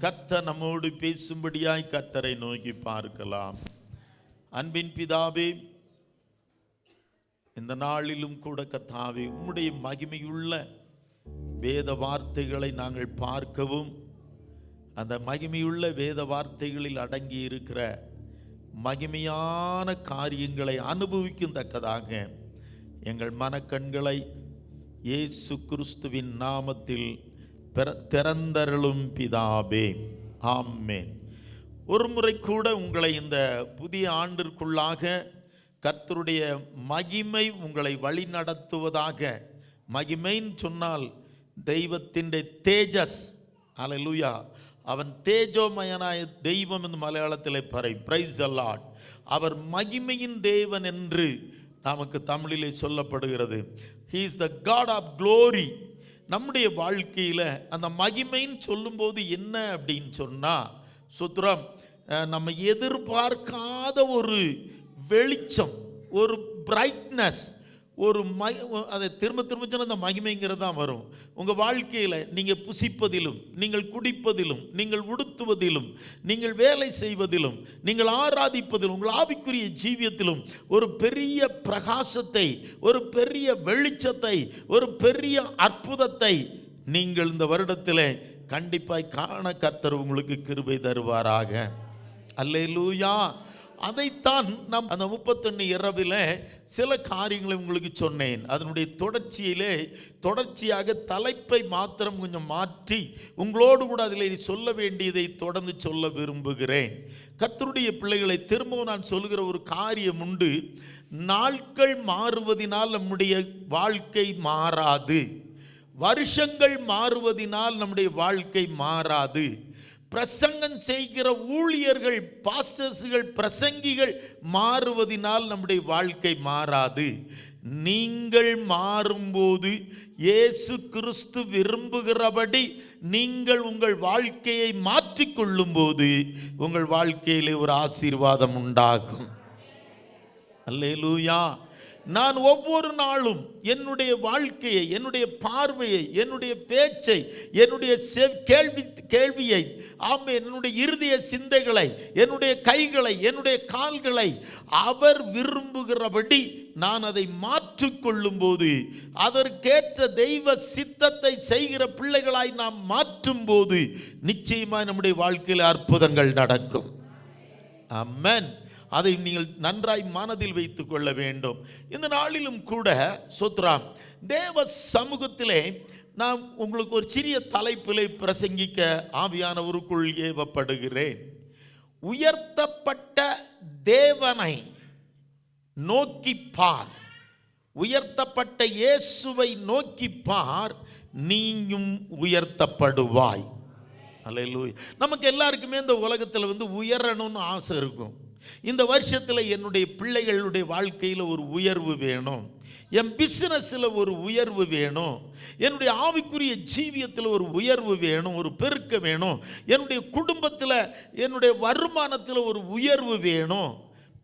கர்த்தர் நம்மோடு பேசும்படியாய் கர்த்தரை நோக்கி பார்க்கலாம். அன்பின் பிதாவே, இந்த நாளிலும் கூட கர்த்தாவே உம்முடைய மகிமையுள்ள வேத வார்த்தைகளை நாங்கள் பார்க்கவும், அந்த மகிமையுள்ள வேத வார்த்தைகளில் அடங்கி இருக்கிற மகிமையான காரியங்களை அனுபவிக்கும் தக்கதாக எங்கள் மனக்கண்களை இயேசு கிறிஸ்துவின் நாமத்தில் திறந்தருளும் பிதாவே, ஆமென். ஒரு முறை கூட உங்களை இந்த புதிய ஆண்டிற்குள்ளாக கர்த்தருடைய மகிமை உங்களை வழி நடத்துவதாக. மகிமைன்னு சொன்னால் தெய்வத்தின் தேஜஸ். அல்லேலூயா. அவன் தேஜோமயனாய தெய்வம் என்று மலையாளத்தில் பிரைஸ் தி லார்ட். அவர் மகிமையின் தேவன் என்று நமக்கு தமிழிலே சொல்லப்படுகிறது. He is the God of glory. நம்முடைய வாழ்க்கையில் அந்த மகிமைன்னு சொல்லும்போது என்ன அப்படின்னு சொன்னால், சுத்ரம் நம்ம எதிர்பார்க்காத ஒரு வெளிச்சம், ஒரு பிரைட்னஸ், ஒரு அதை திரும்ப சொன்ன அந்த மகிமைங்கிறது தான் வரும். உங்கள் வாழ்க்கையில் நீங்கள் புசிப்பதிலும், நீங்கள் குடிப்பதிலும், நீங்கள் உடுத்துவதிலும், நீங்கள் வேலை செய்வதிலும், நீங்கள் ஆராதிப்பதிலும், உங்கள் ஆவிக்குரிய ஜீவியத்திலும் ஒரு பெரிய பிரகாசத்தை, ஒரு பெரிய வெளிச்சத்தை, ஒரு பெரிய அற்புதத்தை நீங்கள் இந்த வருடத்தில் கண்டிப்பாய் காண கர்த்தர் உங்களுக்கு கிருபை தருவாராக. அல்லேலூயா. அதைத்தான் நாம் அந்த 31 இரவில் சில காரியங்களை உங்களுக்கு சொன்னேன். அதனுடைய தொடர்ச்சியாக தலைப்பை மாத்திரம் கொஞ்சம் மாற்றி உங்களோடு கூட அதில் சொல்ல வேண்டியதை தொடர்ந்து சொல்ல விரும்புகிறேன். கர்த்தருடைய பிள்ளைகளை திரும்பவும் நான் சொல்லுகிற ஒரு காரியம் உண்டு. நாட்கள் மாறுவதினால் நம்முடைய வாழ்க்கை மாறாது. வருஷங்கள் மாறுவதினால் நம்முடைய வாழ்க்கை மாறாது. பிரசங்கம் செய்கிற ஊழியர்கள், பாஸ்டர்ஸ்கள், பிரசங்கிகள் மாறுவதினால் நம்முடைய வாழ்க்கை மாறாது. நீங்கள் மாறும்போது, இயேசு கிறிஸ்து விரும்புகிறபடி நீங்கள் உங்கள் வாழ்க்கையை மாற்றிக்கொள்ளும் போது உங்கள் வாழ்க்கையிலே ஒரு ஆசீர்வாதம் உண்டாகும். அல்லேலூயா. நான் ஒவ்வொரு நாளும் என்னுடைய வாழ்க்கையை, என்னுடைய பார்வையை, என்னுடைய பேச்சை, என்னுடைய கேள்வியை, என்னுடைய இருதய சிந்தைகளை, என்னுடைய கைகளை, என்னுடைய கால்களை அவர் விரும்புகிறபடி நான் அதை மாற்றிக்கொள்ளும் போது, அதற்கேற்ற தெய்வ சித்தத்தை செய்கிற பிள்ளைகளாய் நாம் மாற்றும் போது நிச்சயமாய் நம்முடைய வாழ்க்கையில் அற்புதங்கள் நடக்கும். ஆமென். அதை நீங்கள் நன்றாய் மனதில் வைத்துக் கொள்ள வேண்டும். இந்த நாளிலும் கூட சோத்ராம் தேவ சமூகத்திலே நான் உங்களுக்கு ஒரு சிறிய தலைப்பிலே பிரசங்கிக்க ஆவியானவருக்குள் ஏவப்படுகிறேன். உயர்த்தப்பட்ட தேவனை நோக்கி பார், உயர்த்தப்பட்ட இயேசுவை நோக்கி பார், நீயும் உயர்த்தப்படுவாய். அல்லேலூயா. நமக்கு எல்லாருக்குமே இந்த உலகத்தில் உயரணும்னு ஆசை இருக்கும். இந்த வருஷத்தில் என்னுடைய பிள்ளைகளுடைய வாழ்க்கையில் ஒரு உயர்வு வேணும், என் பிஸ்னஸில் ஒரு உயர்வு வேணும், என்னுடைய ஆவிக்குரிய ஜீவியத்தில் ஒரு உயர்வு வேணும், ஒரு பெருக்க வேணும், என்னுடைய குடும்பத்தில், என்னுடைய வருமானத்தில் ஒரு உயர்வு வேணும்.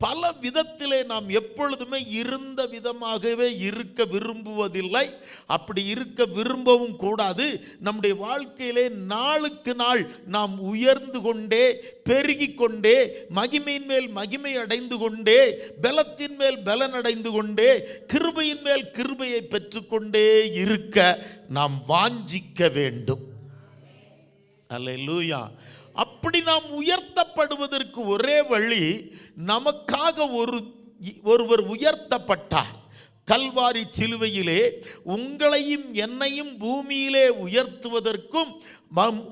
பல விதத்திலே நாம் எப்பொழுதுமே இருந்த விதமாகவே இருக்க விரும்புவதில்லை. அப்படி இருக்க விரும்பவும் கூடாது. நம்முடைய வாழ்க்கையிலே நாளுக்கு நாள் நாம் உயர்ந்து கொண்டே, பெருகி கொண்டே, மகிமையின் மேல் மகிமை அடைந்து கொண்டே, பலத்தின் மேல் பலன் அடைந்து கொண்டே, கிருபையின் மேல் கிருபையை பெற்றுக்கொண்டே இருக்க நாம் வாஞ்சிக்க வேண்டும். அல்லேலூயா. அப்படி நாம் உயர்த்தப்படுவதற்கு ஒரே வழி, நமக்காக ஒருவர் உயர்த்தப்பட்டார். கல்வாரி சிலுவையிலே உங்களையும் என்னையும் பூமியிலே உயர்த்துவதற்கும்,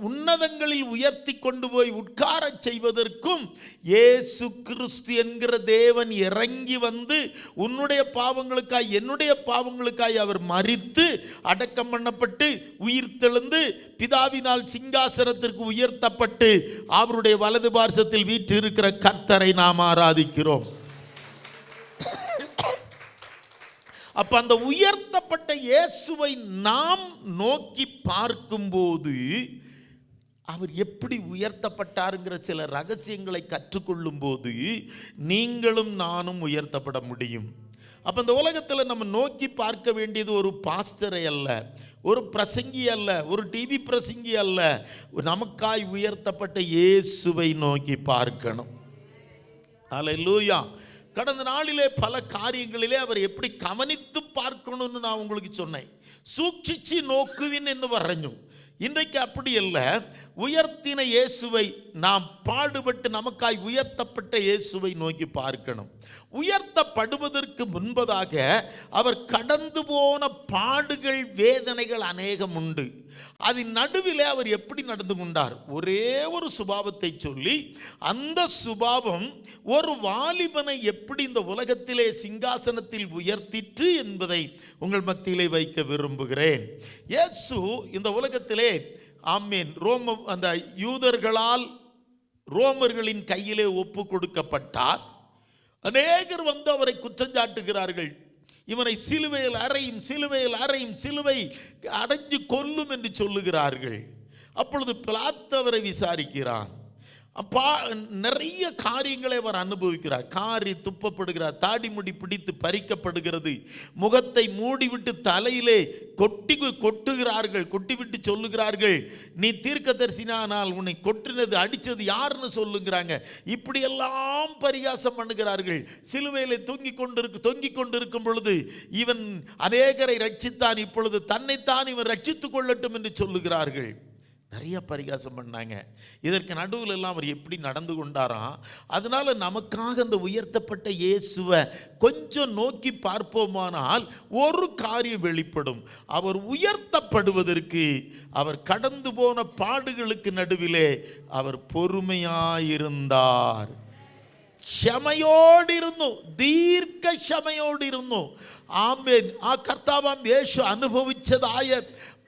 உன்னதங்களில் உயர்த்தி கொண்டு போய் உட்காரச் செய்வதற்கும் இயேசு கிறிஸ்து என்கிற தேவன் இறங்கி வந்து உன்னுடைய பாவங்களுக்காய், என்னுடைய பாவங்களுக்காய் அவர் மரித்து அடக்கம் பண்ணப்பட்டு உயிர் தெழுந்து பிதாவினால் சிங்காசனத்திற்கு உயர்த்தப்பட்டு அவருடைய வலது பார்சத்தில் வீற்றிருக்கிற கர்த்தரை நாம் ஆராதிக்கிறோம். அப்ப அந்த உயர்த்தப்பட்ட இயேசுவை நாம் நோக்கி பார்க்கும்போது அவர் எப்படி உயர்த்தப்பட்டாருங்கிற சில ரகசியங்களை கற்றுக்கொள்ளும் போது நீங்களும் நானும் உயர்த்தப்பட முடியும். அப்போ இந்த உலகத்தில் நம்ம நோக்கி பார்க்க வேண்டியது ஒரு பாஸ்டரை அல்ல, ஒரு பிரசங்கி அல்ல, ஒரு டிவி பிரசங்கி அல்ல, நமக்காய் உயர்த்தப்பட்ட இயேசுவை நோக்கி பார்க்கணும். அல்லேலூயா. கடந்த நாளிலே பல காரியங்களிலே அவர் எப்படி கவனித்து பார்க்கணும்னு நான் உங்களுக்கு சொன்னேன். சூக்ஷிச்சு நோக்குவின் என்று പറഞ്ഞു. இன்றைக்கு அப்படி அல்ல. உயர்த்தின இயேசுவை, நாம் பாடுபட்டு நமக்காய் உயர்த்தப்பட்ட இயேசுவை நோக்கி பார்க்கணும். உயர்த்தப்படுவதற்கு முன்பதாக அவர் கடந்து போன பாடுகள், வேதனைகள் அநேகம் உண்டு. அதன் நடுவிலே அவர் எப்படி நடந்து கொண்டார்? ஒரே ஒரு சுபாவத்தை சொல்லி, அந்த சுபாவம் ஒரு வாலிபனை எப்படி இந்த உலகத்திலே சிங்காசனத்தில் உயர்த்திற்று என்பதை உங்கள் மத்தியிலே வைக்க விரும்புகிறேன். இயேசு இந்த உலகத்திலே ஆமீன் அந்த யூதர்களால் ரோமர்களின் கையிலே ஒப்பு கொடுக்கப்பட்டார். அநேகர் வந்து அவரை குற்றஞ்சாட்டுகிறார்கள். இவனை சிலுவையில் அறையும், சிலுவையில் அறையும், சிலுவை அடைஞ்சு கொல்லும் என்று சொல்லுகிறார்கள். அப்பொழுது பிலாத்து அவரை விசாரிக்கிறான். நிறைய காரியங்களை அவர் அனுபவிக்கிறார். காரி துப்பப்படுகிறார், தாடிமுடி பிடித்து பறிக்கப்படுகிறது, முகத்தை மூடிவிட்டு தலையிலே கொட்டுகிறார்கள், கொட்டிவிட்டு சொல்லுகிறார்கள், நீ தீர்க்கதரிசினால் உன்னை கொட்டினது அடித்தது யாருன்னு சொல்லுகிறாங்க. இப்படியெல்லாம் பரிகாசம் பண்ணுகிறார்கள். சிலுவையிலே தொங்கிக் கொண்டிருக்கும் பொழுது இவன் அநேகரை ரட்சித்தான், இப்பொழுது தன்னைத்தான் இவன் ரட்சித்துக் கொள்ளட்டும் என்று சொல்லுகிறார்கள். நிறைய பரிகாசம் பண்ணாங்க. இதற்கு நடுவில் எல்லாம் அவர் எப்படி நடந்து கொண்டாராம். அதனால நமக்காக அந்த உயர்த்தப்பட்ட இயேசுவை கொஞ்சம் நோக்கி பார்ப்போமானால் ஒரு காரியம் வெளிப்படும். அவர் உயர்த்தப்படுவதற்கு அவர் கடந்து போன பாடுகளுக்கு நடுவிலே அவர் பொறுமையாயிருந்தார். ക്ഷമയോടെ ഇരുന്നു, ദീർഘ ക്ഷമയോടെ ഇരുന്നു. ആമേൻ. ആ കർത്താവാം യേശു അനുഭവിച്ചതായ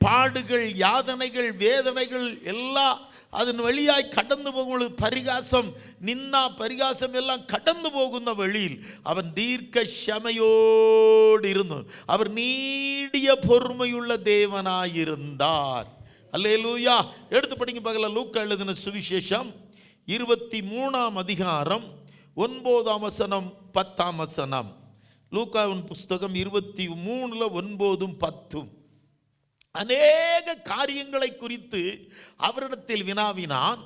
பாடுகள், யாதனைகள், வேதனைகள் எல்லாம் அதன் வழியாய் கடந்து போகும்போது பரிகாசம், நின்னா பரிகாசம் எல்லாம் கடந்து போகுந்த வழியில் அவன் தீர்க்க ക്ഷമയോடு இருந்தோ, அவர் நீடிய பொறுமையுள்ள தேவனாயிருந்தார். அல்லேலூயா. எடுத்து படிங்க பார்க்கலாம். லூக்கா எழுதின சுவிசேஷம் 23ஆம் அதிகாரம் 9ஆம் வசனம் 10ஆம் வசனம். லூக்காவின் புஸ்தகம் 23 9 10. அநேக காரியங்களை குறித்து அவரிடத்தில் வினாவினான்.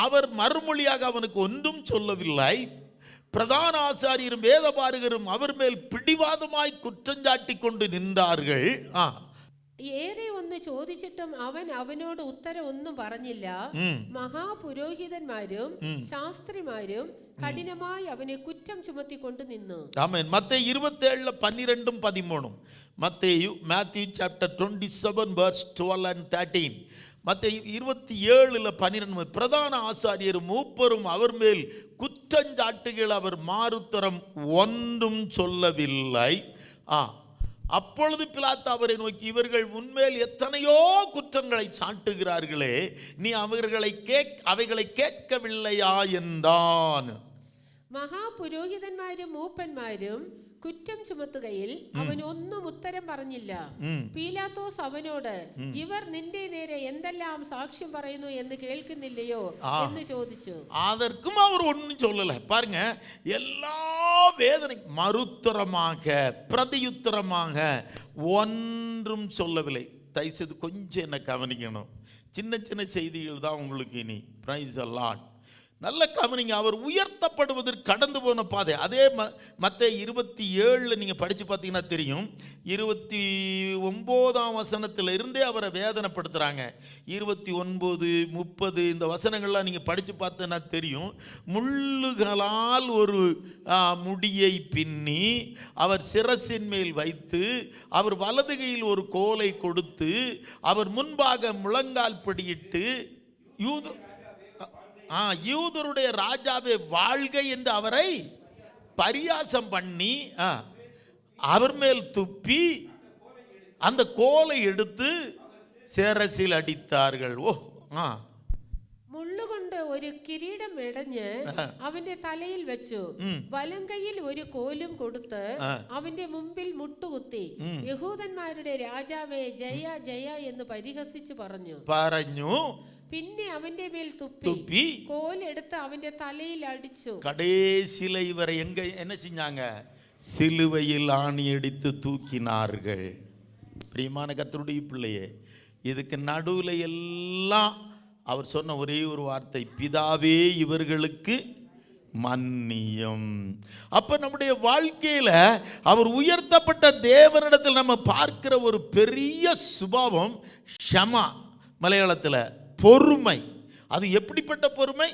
அவர் மறுமொழியாக அவனுக்கு ஒன்றும் சொல்லவில்லை. பிரதான ஆசாரியரும் வேதபாரகரும் அவர் மேல் பிடிவாதமாய் குற்றஞ்சாட்டி கொண்டு நின்றார்கள். ഏറെ ഒന്ന് ചോദിച്ചിട്ടും അവൻ അവനോട് ഉത്തരം ഒന്നും പറഞ്ഞില്ല. മഹാപുരോഹിതന്മാരും ശാസ്ത്രിമാരും കഠിനമായി അവനെ കുറ്റം ചുമത്തിക്കൊണ്ട് നിന്നു. ആമേൻ. മത്തേയു 27:12 13. Mathew chapter 27 verse 12 and 13. மத்தேயு 27:12 பிரதான ஆசாரியரும் மூப்பரும் அவர் மேல் குற்றஞ்சாட்டுகள் அவர் மாறுத்தரம் ஒன்றும் சொல்லவில்லை. அப்பொழுது பிலாத்து அவரை நோக்கி, இவர்கள் உன்மேல் எத்தனையோ குற்றங்களை சாட்டுகிறார்களே, நீ அவைகளை கேட்கவில்லையா என்றான். മഹാപുരോഹിതന്മാരും മൂപ്പന്മാരും കുറ്റം ചുമത്തുകയിൽ അവൻ ഒന്നും ഉത്തരം പറഞ്ഞില്ല. പീലാത്തോസ് അവനോട്, ഇവർ നിന്റെ നേരെ എന്തെല്ലാം സാക്ഷ്യം പറയുന്നു എന്ന് കേൾക്കുന്നില്ലയോ എന്ന് ചോദിച്ചു. அதற்கும் அவர் ஒன்றும் சொல்லல. பாருங்க, எல்லா வேதனை மறுத்தரமாக பிரதியுத்தரமாக ஒன்றும் சொல்லவில்லை. தயவுசெய்து கொஞ்சம் என்ன கவனிக்கணும். சின்ன சின்ன செய்திகள் தான் உங்களுக்கு இனி. Price the Lord. நல்ல கவனிங்க. அவர் உயர்த்தப்படுவதற்கு கடந்து போன பாதை. அதே மத்தேயு 27 நீங்கள் படித்து பார்த்தீங்கன்னா தெரியும். 29ஆம் வசனத்தில் இருந்தே அவரை வேதனைப்படுத்துகிறாங்க. 29 30 இந்த வசனங்கள்லாம் நீங்கள் படித்து பார்த்தீங்கன்னா தெரியும். முள்ளுகளால் ஒரு முடியை பின்னி அவர் சிரசின் மேல் வைத்து, அவர் வலது கையில் ஒரு கோலை கொடுத்து, அவர் முன்பாக முழங்கால் படியிட்டு, யூதருடைய ராஜாவே வாழ்க என்று அவரை பரியாசம் பண்ணி அவர் மேல் துப்பி அந்த கோலை எடுத்து சிரசில் அடித்தார்கள். മുള്ളുകൊണ്ട് ഒരു കിരീടം മെടഞ്ഞ് അവന്റെ തലയിൽ വെച്ചു. വലങ്കയിൽ ഒരു കോലും കൊടുത്ത് അവന്റെ മുമ്പിൽ മുട്ടുകുത്തി, യഹൂദന്മാരുടെ രാജാവേ ജയ ജയ എന്ന് പരിഹസിച്ചു പറഞ്ഞു. പിന്നെ അവന്റെ മേൽ തുപ്പി கோல் எடுத்து அவന്റെ தலையில் அடிச்சு. கடைசில இவரை எங்க என்ன செஞ்சாங்க? சிலுவையில் ஆணியடித்து தூக்கினார்கள். பிரியமான கர்த்தருடைய பிள்ளையே, இதுக்கு நடுவில் எல்லாம் அவர் சொன்ன ஒரே ஒரு வார்த்தை, பிதாவே இவர்களுக்கு மன்னியும். அப்ப நம்முடைய வாழ்க்கையில அவர் உயர்த்தப்பட்ட தேவனிடத்தில் நம்ம பார்க்கிற ஒரு பெரிய சுபாவம் ஷமா, மலையாளத்தில் பொறுமை. அது எப்படிப்பட்ட பொறுமை?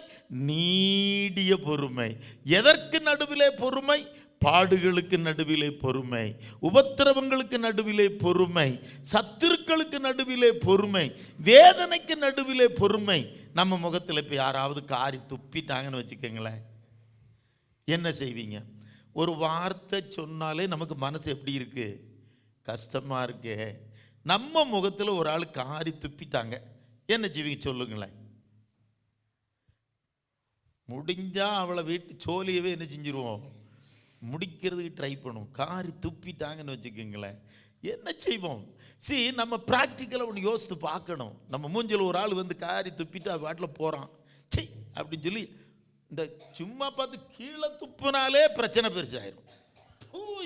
நீடிய பொறுமை. எதற்கு நடுவிலே பொறுமை? பாடுகளுக்கு நடுவிலே பொறுமை, உபத்திரவங்களுக்கு நடுவிலே பொறுமை, சத்துருக்களுக்கு நடுவிலே பொறுமை, வேதனைக்கு நடுவிலே பொறுமை. நம்ம முகத்தில் இப்போ யாராவது காரி துப்பிட்டாங்கன்னு வச்சுக்கோங்களேன், என்ன செய்வீங்க? ஒரு வார்த்தை சொன்னாலே நமக்கு மனசு எப்படி இருக்கு? கஷ்டமாக இருக்கு. நம்ம முகத்தில் ஒரு ஆள் காரி துப்பிட்டாங்க, என்ன செய்வீங்க சொல்லுங்களேன்? முடிஞ்சா அவளை வீட்டு சோழியவே என்ன செஞ்சிருவோம்? முடிக்கிறதுக்கு ட்ரை பண்ணுவோம். காரி துப்பிட்டாங்கன்னு வச்சுக்கோங்களேன், என்ன செய்வோம்? நம்ம ப்ராக்டிக்கலாக ஒன்று யோசித்து பார்க்கணும். நம்ம மூஞ்சில் ஒரு ஆள் வந்து காரி துப்பிட்டு அது வாட்டில் போகிறான், சரி அப்படின்னு சொல்லி இந்த சும்மா பார்த்து கீழே துப்புனாலே பிரச்சனை பெருசாயிரும்.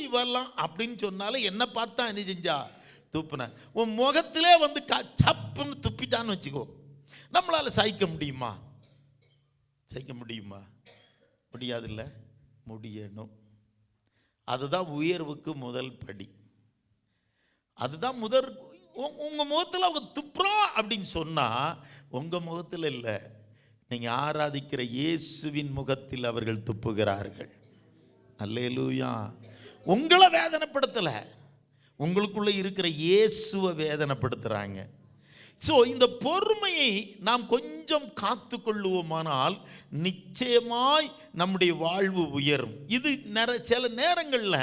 இவெல்லாம் அப்படின்னு சொன்னாலே என்ன பார்த்தா என்ன செஞ்சா துப்புன, உன் முகத்திலே வந்து சப்புன்னு துப்பிட்டான்னு வச்சுக்கோ, நம்மளால் சகிக்க முடியுமா? சகிக்க முடியுமா? முடியாதுல்ல. முடியணும். அதுதான் உயர்வுக்கு முதல் படி. அதுதான் முதல். உங்கள் முகத்தில் அவங்க துப்புறோம் அப்படின்னு சொன்னால் உங்கள் முகத்தில் இல்லை, நீங்கள் ஆராதிக்கிற இயேசுவின் முகத்தில் அவர்கள் துப்புகிறார்கள். அல்லேலூயா. உங்களை வேதனைப்படுத்தலை, உங்களுக்குள்ளே இருக்கிற இயேசுவை வேதனைப்படுத்துகிறாங்க. ஸோ இந்த பொறுமையை நாம் கொஞ்சம் காத்து கொள்ளுவோமானால் நிச்சயமாய் நம்முடைய வாழ்வு உயரும். இது சில நேரங்களில்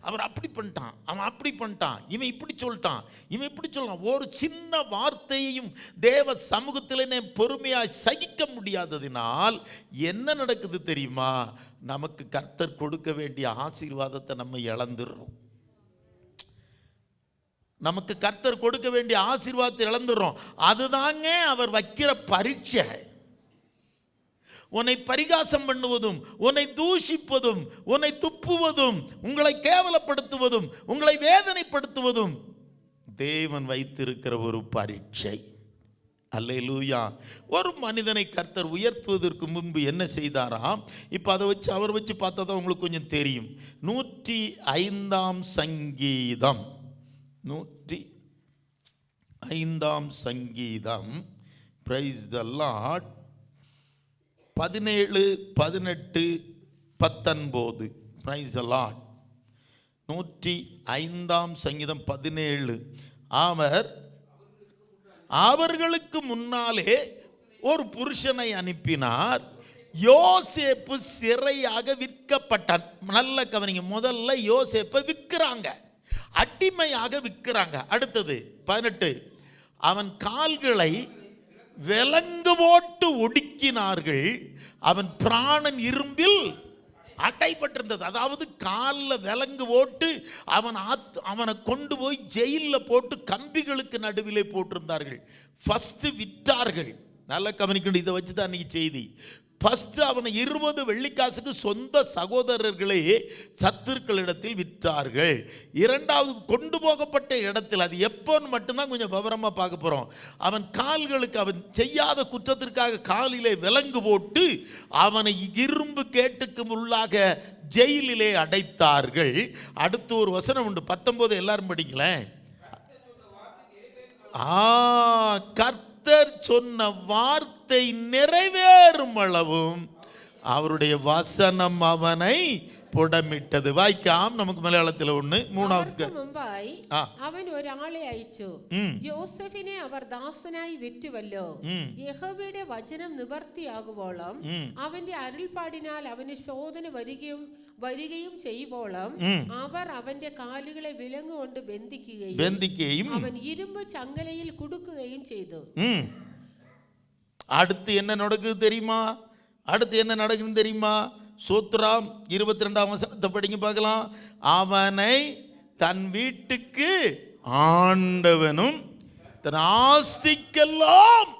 அவர் அப்படி பண்ணிட்டான், அவன் அப்படி பண்ணிட்டான், இவன் இப்படி சொல்லிட்டான், இவன் இப்படி சொல்லலாம். ஒரு சின்ன வார்த்தையையும் தேவ சமூகத்திலே பொறுமையாக சகிக்க முடியாததினால் என்ன நடக்குது தெரியுமா? நமக்கு கர்த்தர் கொடுக்க வேண்டிய ஆசீர்வாதத்தை நம்ம இழந்துடுறோம். நமக்கு கர்த்தர் கொடுக்க வேண்டிய ஆசீர்வாதத்தை இழந்துடுறோம். அதுதாங்க அவர் வைக்கிற பரீட்சை. உன்னை பரிகாசம் பண்ணுவதும், உன்னை தூஷிப்பதும், உன்னை துப்புவதும், உங்களை கேவலப்படுத்துவதும், உங்களை வேதனைப்படுத்துவதும் தேவன் வைத்திருக்கிற ஒரு பரீட்சை. அல்லேலூயா. ஒரு மனிதனை கர்த்தர் உயர்த்துவதற்கு முன்பு என்ன செய்தாராம்? இப்போ அதை வச்சு அவர் வச்சு பார்த்தா தான் உங்களுக்கு கொஞ்சம் தெரியும். 105ஆம் சங்கீதம், 105ஆம் சங்கீதம், praise the lord, 17, 18, 19. Praise the lord. 105ஆம் சங்கீதம் 17. அவர்களுக்கு முன்னாலே ஒரு புருஷனை அனுப்பினார், யோசேப்பு சிறையாக விற்கப்பட்டான். நல்ல கவனிங்க, முதல்ல யோசேப்பை விற்கிறாங்க, அடிமையாக விற்கிறாங்க. அடுத்தது 18, அவன் கால்களை விலங்கு போட்டு ஒடுக்கினார்கள், அவன் பிராணன் இரும்பில் அடைபட்டிருந்தது. அதாவது காலில் விலங்கு போட்டு அவனை கொண்டு போய் ஜெயிலில் போட்டு கம்பிகளுக்கு நடுவிலே போட்டிருந்தார்கள். ஃபஸ்ட்டு விற்றார்கள். நல்லா கவனிக்கணும், இதை வச்சு தான் அன்றைக்கி செய்தி. ஃபஸ்ட்டு அவனை 20 வெள்ளிக்காசுக்கு சொந்த சகோதரர்களே சத்துருக்களிடத்தில் விற்றார்கள். இரண்டாவது கொண்டு போகப்பட்ட இடத்தில், அது எப்போன்னு மட்டும்தான் கொஞ்சம் விவரமாக பார்க்க போகிறோம். அவன் கால்களுக்கு, அவன் செய்யாத குற்றத்திற்காக காலிலே விலங்கு போட்டு அவனை இரும்பு கேட்டுக்கு உள்ளாக ஜெயிலிலே அடைத்தார்கள். அடுத்து ஒரு வசனம் உண்டு, 19 எல்லாரும் படிக்கலேன். கர்த்தர் சொன்ன வார்த்தை நிறைவேறும் அளவும் அவருடைய வசனம் அவனை പുടമിട്ടത്. വായിക്കാം നമുക്ക് മലയാളത്തിൽ ഒന്ന്. മൂന്നാമത്തെ മുമ്പായി അവൻ ഒരാളെ അയച്ചു, യോസഫിനെ അവർ ദാസനായി വിറ്റുവല്ലോ. യഹോവയുടെ വചനം നിവർത്തിയാകുവോളം അവന്റെ അരുൾപ്പാടിനാൽ അവന് ശോധന വരികയും ചെയ്യുവോളം അവർ അവന്റെ കാലുകളെ വിലങ്ങുകൊണ്ട് ബന്ധിക്കുകയും അവൻ ഇരുമ്പ് ചങ്ങലയിൽ കുടുക്കുകയും ചെയ്തു. அடுத்து என்ன நடக்குது தெரியுமா? அடுத்து என்ன நடக்குதுன்னு தெரியுமா? சூத்ராம் 22ஆம் வசனத்தை படிங்க பார்க்கலாம். அவனை தன் வீட்டுக்கு ஆண்டவனும் தன் ஆஸ்திக்கெல்லாம்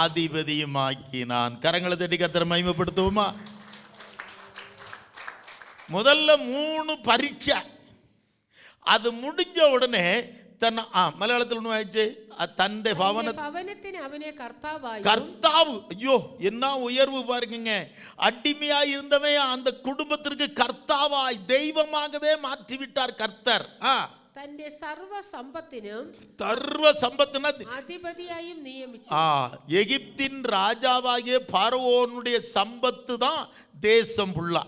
அதிபதியுமாக்கினான். கரங்களை தட்டி கர்த்தரை மகிமைப்படுத்துவோமா? முதல்ல 3 பரீட்சை. அது முடிஞ்ச உடனே தன் மலையாளத்தில் ஒன்று ஆயிடுச்சு, தன்னுடைய பவனத்தின் அவனே கர்த்தாவு. ஐயோ என்ன உயர்வு பாருங்க. அடிமையா இருந்தவன் அந்த குடும்பத்திற்கு கர்த்தாவாய் தெய்வமாகவே மாற்றிவிட்டார் கர்த்தர். തന്റെ സർവ്വ സമ്പത്തിനും அதிபதியாயும் நியமிச்சு. எகிப்தின் ராஜாவாகிய பார்வோனுடைய சம்பத்து தான் தேசம் ஃபுல்லா.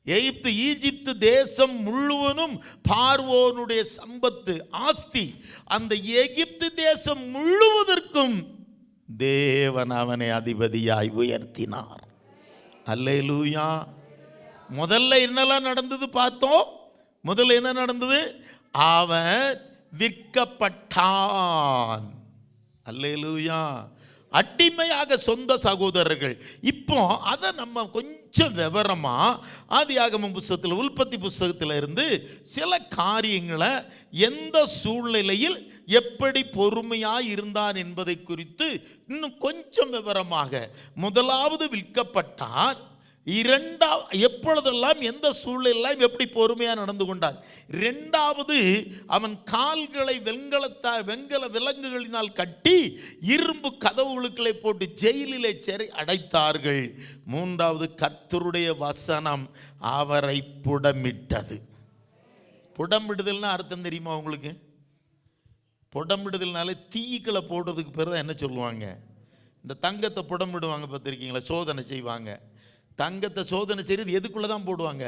ஈஜிப்து தேசம் முழுவதும் பார்வோனுடைய சம்பத்து ஆஸ்தி. அந்த எகிப்து தேசம் முழுவதற்கும் தேவன் அவனை அதிபதியாய் உயர்த்தினார். அல்லேலூயா. முதல்ல என்னெல்லாம் நடந்தது பார்த்தோம். முதல்ல என்ன நடந்தது? அவன் விற்கப்பட்டான். அல்லேலூயா. அடிமையாக சொந்த சகோதரர்கள். இப்போ அதை நம்ம கொஞ்சம் விவரமா ஆதியாகமம் புஸ்தகத்தில், உல்பத்தி புஸ்தகத்தில் இருந்து சில காரியங்களை எந்த சூழ்நிலையில் எப்படி பொறுமையாக இருந்தான் என்பதை குறித்து இன்னும் கொஞ்சம் விவரமாக. முதலாவது விற்கப்பட்டான். எப்பொழுதெல்லாம் எந்த சூழ்நிலையெல்லாம் எப்படி பொறுமையாக நடந்து கொண்டார். இரண்டாவது, அவன் கால்களை வெங்கல விலங்குகளினால் கட்டி இரும்பு கதவுகளுக்களை போட்டு ஜெயிலிலே சிறை அடைத்தார்கள். மூன்றாவது, கர்த்தருடைய வசனம் அவரை புடமிட்டது. புடமிடுதல்னா அர்த்தம் தெரியுமா உங்களுக்கு? புடமிடுதல்னாலே தீக்களை போடுறதுக்கு பேர் தான் என்ன சொல்லுவாங்க? இந்த தங்கத்தை புடமிடுவாங்க பார்த்துருக்கீங்களா? சோதனை செய்வாங்க. தங்கத்தை சோதனை செய்கிறது எதுக்குள்ளே தான் போடுவாங்க?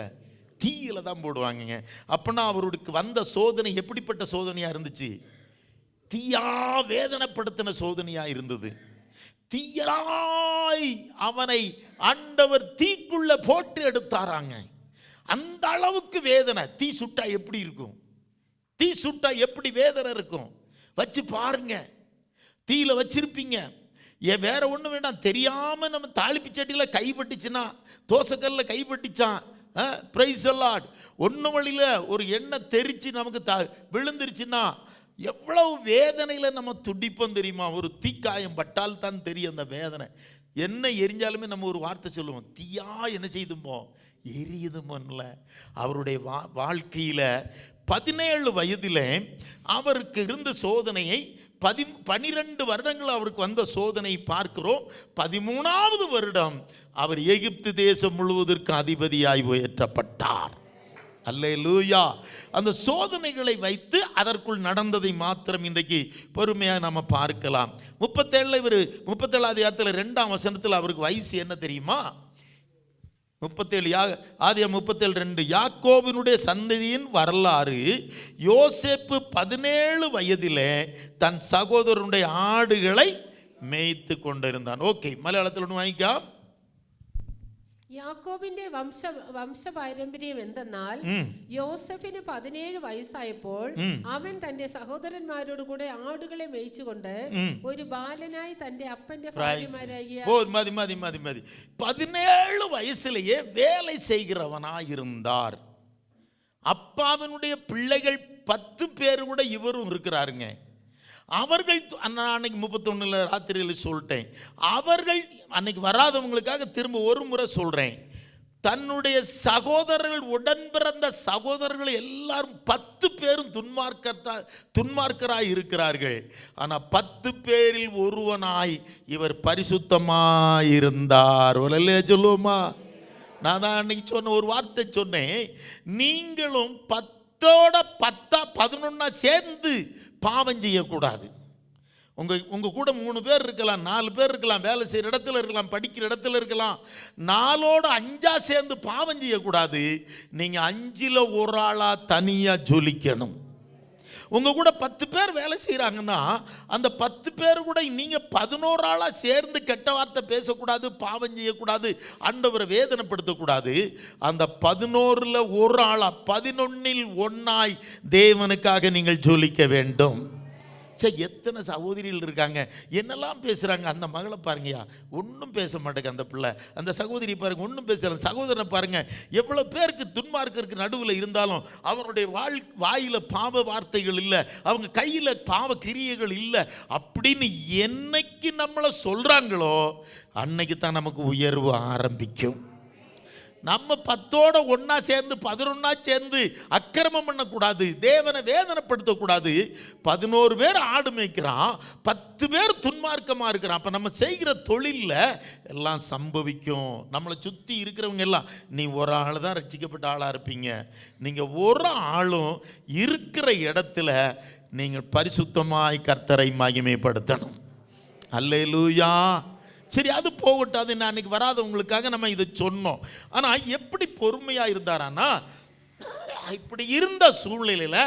தீயில தான் போடுவாங்க. அப்படின்னா அவருக்கு வந்த சோதனை எப்படிப்பட்ட சோதனையாக இருந்துச்சு? தீயா வேதனைப்படுத்தின சோதனையாக இருந்தது. தீயராய் அவனை ஆண்டவர் தீக்குள்ள போட்டு எடுத்தாராங்க. அந்த அளவுக்கு வேதனை. தீ சுட்டா எப்படி இருக்கும்? தீ சுட்டா எப்படி வேதனை இருக்கும்? வச்சு பாருங்க. தீயில வச்சிருப்பீங்க. வேற ஒன்றும் வேண்டாம், தெரியாம நம்ம தாளிப்பு சட்டியில் கைப்பட்டுச்சுன்னா, தோசைக்கல்ல கைப்பட்டுச்சான், பிரைஸ் அல்லாட், ஒன்று வழியில் ஒரு எண்ணெய் தெரிச்சு நமக்கு விழுந்துருச்சுன்னா எவ்வளவு வேதனையில் நம்ம துடிப்போம் தெரியுமா? ஒரு தீக்காயம் பட்டால் தான் தெரியும் அந்த வேதனை. என்ன எரிஞ்சாலுமே நம்ம ஒரு வார்த்தை சொல்லுவோம், தீயா என்ன செய்துமோ எரியுதுமோன்ல. அவருடைய வாழ்க்கையில் 17 வயதில் அவருக்கு இருந்த சோதனையை 12 வருடங்கள் அவருக்கு வந்த சோதனை பார்க்கிறோம். 13வது வருடம் அவர் எகிப்து தேசம் முழுவதற்கு அதிபதியாய் உயர்த்தப்பட்டார். அல்லேலூயா. அந்த சோதனைகளை வைத்து அதற்குள் நடந்ததை மாத்திரம் இன்றைக்கு பொறுமையாக நம்ம பார்க்கலாம். 37வது அதிகாரத்தில் 2ஆம் வசனத்தில் அவருக்கு வயசு என்ன தெரியுமா? 37 ஆதியாகமம் 37:2. யாக்கோபினுடைய சந்ததியின் வரலாறு. யோசேப்பு 17 வயதிலே தன் சகோதரனுடைய ஆடுகளை மேய்த்து கொண்டிருந்தான். ஓகே, மலையாளத்தில் ஒன்று வாங்கிக்கா. യാക്കോബിന്റെ വംശപാരമ്പര്യം എന്തെന്നാൽ യോസഫിന് 17 വയസ്സായപ്പോൾ അവൻ തന്റെ സഹോദരന്മാരോട് കൂടെ ആടുകളെ മേയിച്ചുകൊണ്ട് ഒരു ബാലനായി തന്റെ അപ്പന്റെ ഭാര്യമാരാകിയ 17 வயசிலேயே வேலை செய்கிறவனாயிருந்தார். அப்பாவினுடைய பிள்ளைகள் 10 பேர் கூட இவரும் இருக்கிறாருங்க. அவர்கள் அன்னைக்கு 31 ராத்திரியில் சொல்லிட்டேன். அவர்கள் அன்னைக்கு வராதவங்களுக்காக திரும்ப ஒரு முறை சொல்றேன். தன்னுடைய சகோதரர்கள், உடன் பிறந்த சகோதரர்கள் எல்லாரும் 10 பேரும் துன்மார்க்கராய் இருக்கிறார்கள். ஆனால் 10 பேரில் ஒருவனாய் இவர் பரிசுத்தமாயிருந்தார். ஒரே சொல்லுவோமா? நான் தான் அன்னைக்கு சொன்ன ஒரு வார்த்தை சொன்னேன். நீங்களும் 10ஓட 11 சேர்ந்து பாவம் செய்யக்கூடாது. உங்க கூட 3 பேர் இருக்கலாம், 4 பேர் இருக்கலாம், வேலை செய்கிற இடத்துல இருக்கலாம், படிக்கிற இடத்துல இருக்கலாம். 4ஓட 5 சேர்ந்து பாவம் செய்யக்கூடாது. நீங்க 5ல் ஒரு ஆளா தனியா ஜொலிக்கணும். உங்க கூட 10 பேர் வேலை செய்கிறாங்கன்னா அந்த 10 பேர் கூட நீங்க 11 ஆளா சேர்ந்து கெட்ட வார்த்தை பேசக்கூடாது, பாவம் செய்யக்கூடாது, ஆண்டவரை வேதனைப்படுத்தக்கூடாது. அந்த 11ல் ஒரு ஆளா, 11ல் ஒன்னாய் தேவனுக்காக நீங்கள் ஜொலிக்க வேண்டும். சரி, எத்தனை சகோதரிகள் இருக்காங்க, என்னெல்லாம் பேசுகிறாங்க. அந்த மகளை பாருங்கயா, ஒன்றும் பேச மாட்டேங்க அந்த பிள்ளை. அந்த சகோதரி பாருங்க, ஒன்றும் பேசுகிறாங்க. சகோதரனை பாருங்க, எவ்வளோ பேருக்கு துன்மார்க்கருக்கு நடுவில் இருந்தாலும் அவருடைய வாயில் பாவ வார்த்தைகள் இல்லை, அவங்க கையில் பாவ கிரியைகள் இல்லை அப்படின்னு என்னைக்கு நம்மளை சொல்கிறாங்களோ அன்னைக்கு தான் நமக்கு உயர்வு ஆரம்பிக்கும். நம்ம 10 ஒண்ணா சேர்ந்து 11 சேர்ந்து அக்கிரமம் பண்ணக்கூடாது, தேவனை வேதனைப்படுத்தக்கூடாது. 11 பேர் ஆடு மேய்க்கிறான், 10 பேர் துன்மார்க்கமாக இருக்கிறான். அப்போ நம்ம செய்கிற தொழிலில் எல்லாம் சம்பவிக்கும். நம்மளை சுற்றி இருக்கிறவங்க எல்லாம், நீ ஒரு ஆள் தான் ரட்சிக்கப்பட்ட ஆளாக இருப்பீங்க. நீங்கள் ஒரு ஆளும் இருக்கிற இடத்துல நீங்கள் பரிசுத்தமாய் கர்த்தரை மகிமைப்படுத்தணும். அல்லேலூயா. சரி, அது போகட்டும். அது நான் அன்றைக்கி வராதவங்களுக்காக நம்ம இதை சொன்னோம். ஆனால் எப்படி பொறுமையாக இருந்தாரான்னா, இப்படி இருந்த சூழ்நிலையில்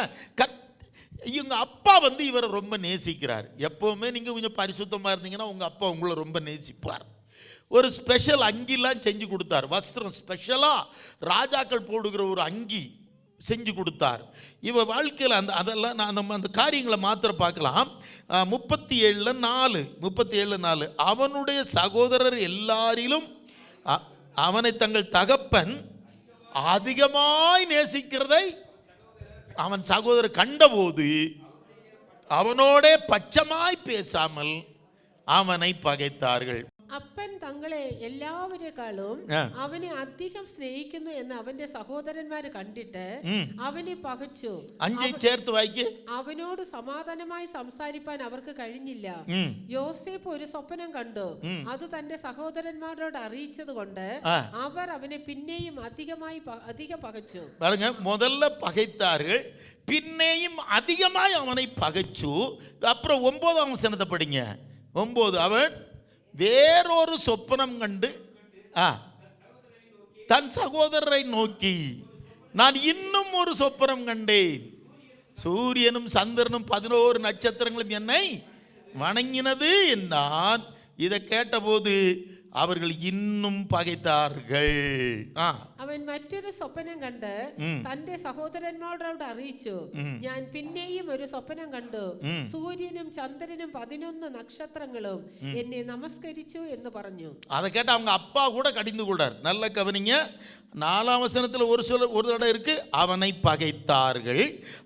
இவங்க அப்பா இவரை ரொம்ப நேசிக்கிறார். எப்போவுமே நீங்கள் கொஞ்சம் பரிசுத்தமாக இருந்தீங்கன்னா உங்கள் அப்பா உங்களை ரொம்ப நேசிப்பார். ஒரு ஸ்பெஷல் அங்கிலாம் செஞ்சு கொடுத்தார். வஸ்திரம் ஸ்பெஷலாக ராஜாக்கள் போடுகிற ஒரு அங்கி செஞ்சு கொடுத்தார். இவ வாழ்க்கையில் அதெல்லாம் நான் அந்த காரியங்களை மாத்திர பார்க்கலாம். 37:4 அவனுடைய சகோதரர் எல்லாரிலும் அவனை தங்கள் தகப்பன் அதிகமாய் நேசிக்கிறதை அவன் சகோதரர் கண்டபோது அவனோட பட்சமாய் பேசாமல் அவனை பகைத்தார்கள். അപ്പൻ തങ്ങളെ എല്ലാവരെക്കാളും അവനെ അധികം സ്നേഹിക്കുന്നു എന്ന് അവന്റെ സഹോദരന്മാര് കണ്ടിട്ട് അവനെ പകച്ചു. 5 ചേർത്ത് വായിക്ക്. അവനോട് സമാധാനമായി സംസാരിപ്പാൻ അവർക്ക് കഴിഞ്ഞില്ല. യോസേപ്പ് ഒരു സ്വപ്നം കണ്ടു, അത് തന്റെ സഹോദരന്മാരോട് അറിയിച്ചത് കൊണ്ട് അവർ അവനെ പിന്നെയും അധികം പകച്ചു. முதல்ல பகைத்தார்கள், பின்னையும் அதிகமாய் அவனை பகைச்சு. அப்புறம் 9ஆம் வசனத்தை படிங்க. 9 அவன் வேறொரு சொப்பனம் கண்டு தன் சகோதரரை நோக்கி, நான் இன்னும் ஒரு சொப்பனம் கண்டேன், சூரியனும் சந்திரனும் 11 நட்சத்திரங்களும் என்னை வணங்கினது என்றான். இதை கேட்டபோது அவர்கள் இன்னும் பகைத்தார்கள். അവൻ മറ്റൊരു സ്വപ്നം കണ്ട് തന്റെ സഹോദരന്മാരോട് അറിയിച്ചു, ഞാൻ പിന്നെയും ഒരു സ്വപ്നം കണ്ടു, സൂര്യനും ചന്ദ്രനും 11 നക്ഷത്രങ്ങളും എന്നെ നമസ്കരിച്ചു എന്ന് പറഞ്ഞു. அதை கேட்ட அவங்க அப்பா கூட கடிந்து கொண்டார். நல்ல கவனிங்க. 4ஆம் வசனத்தில் ஒரு தடவை இருக்கு, அவனை பகைத்தார்கள்.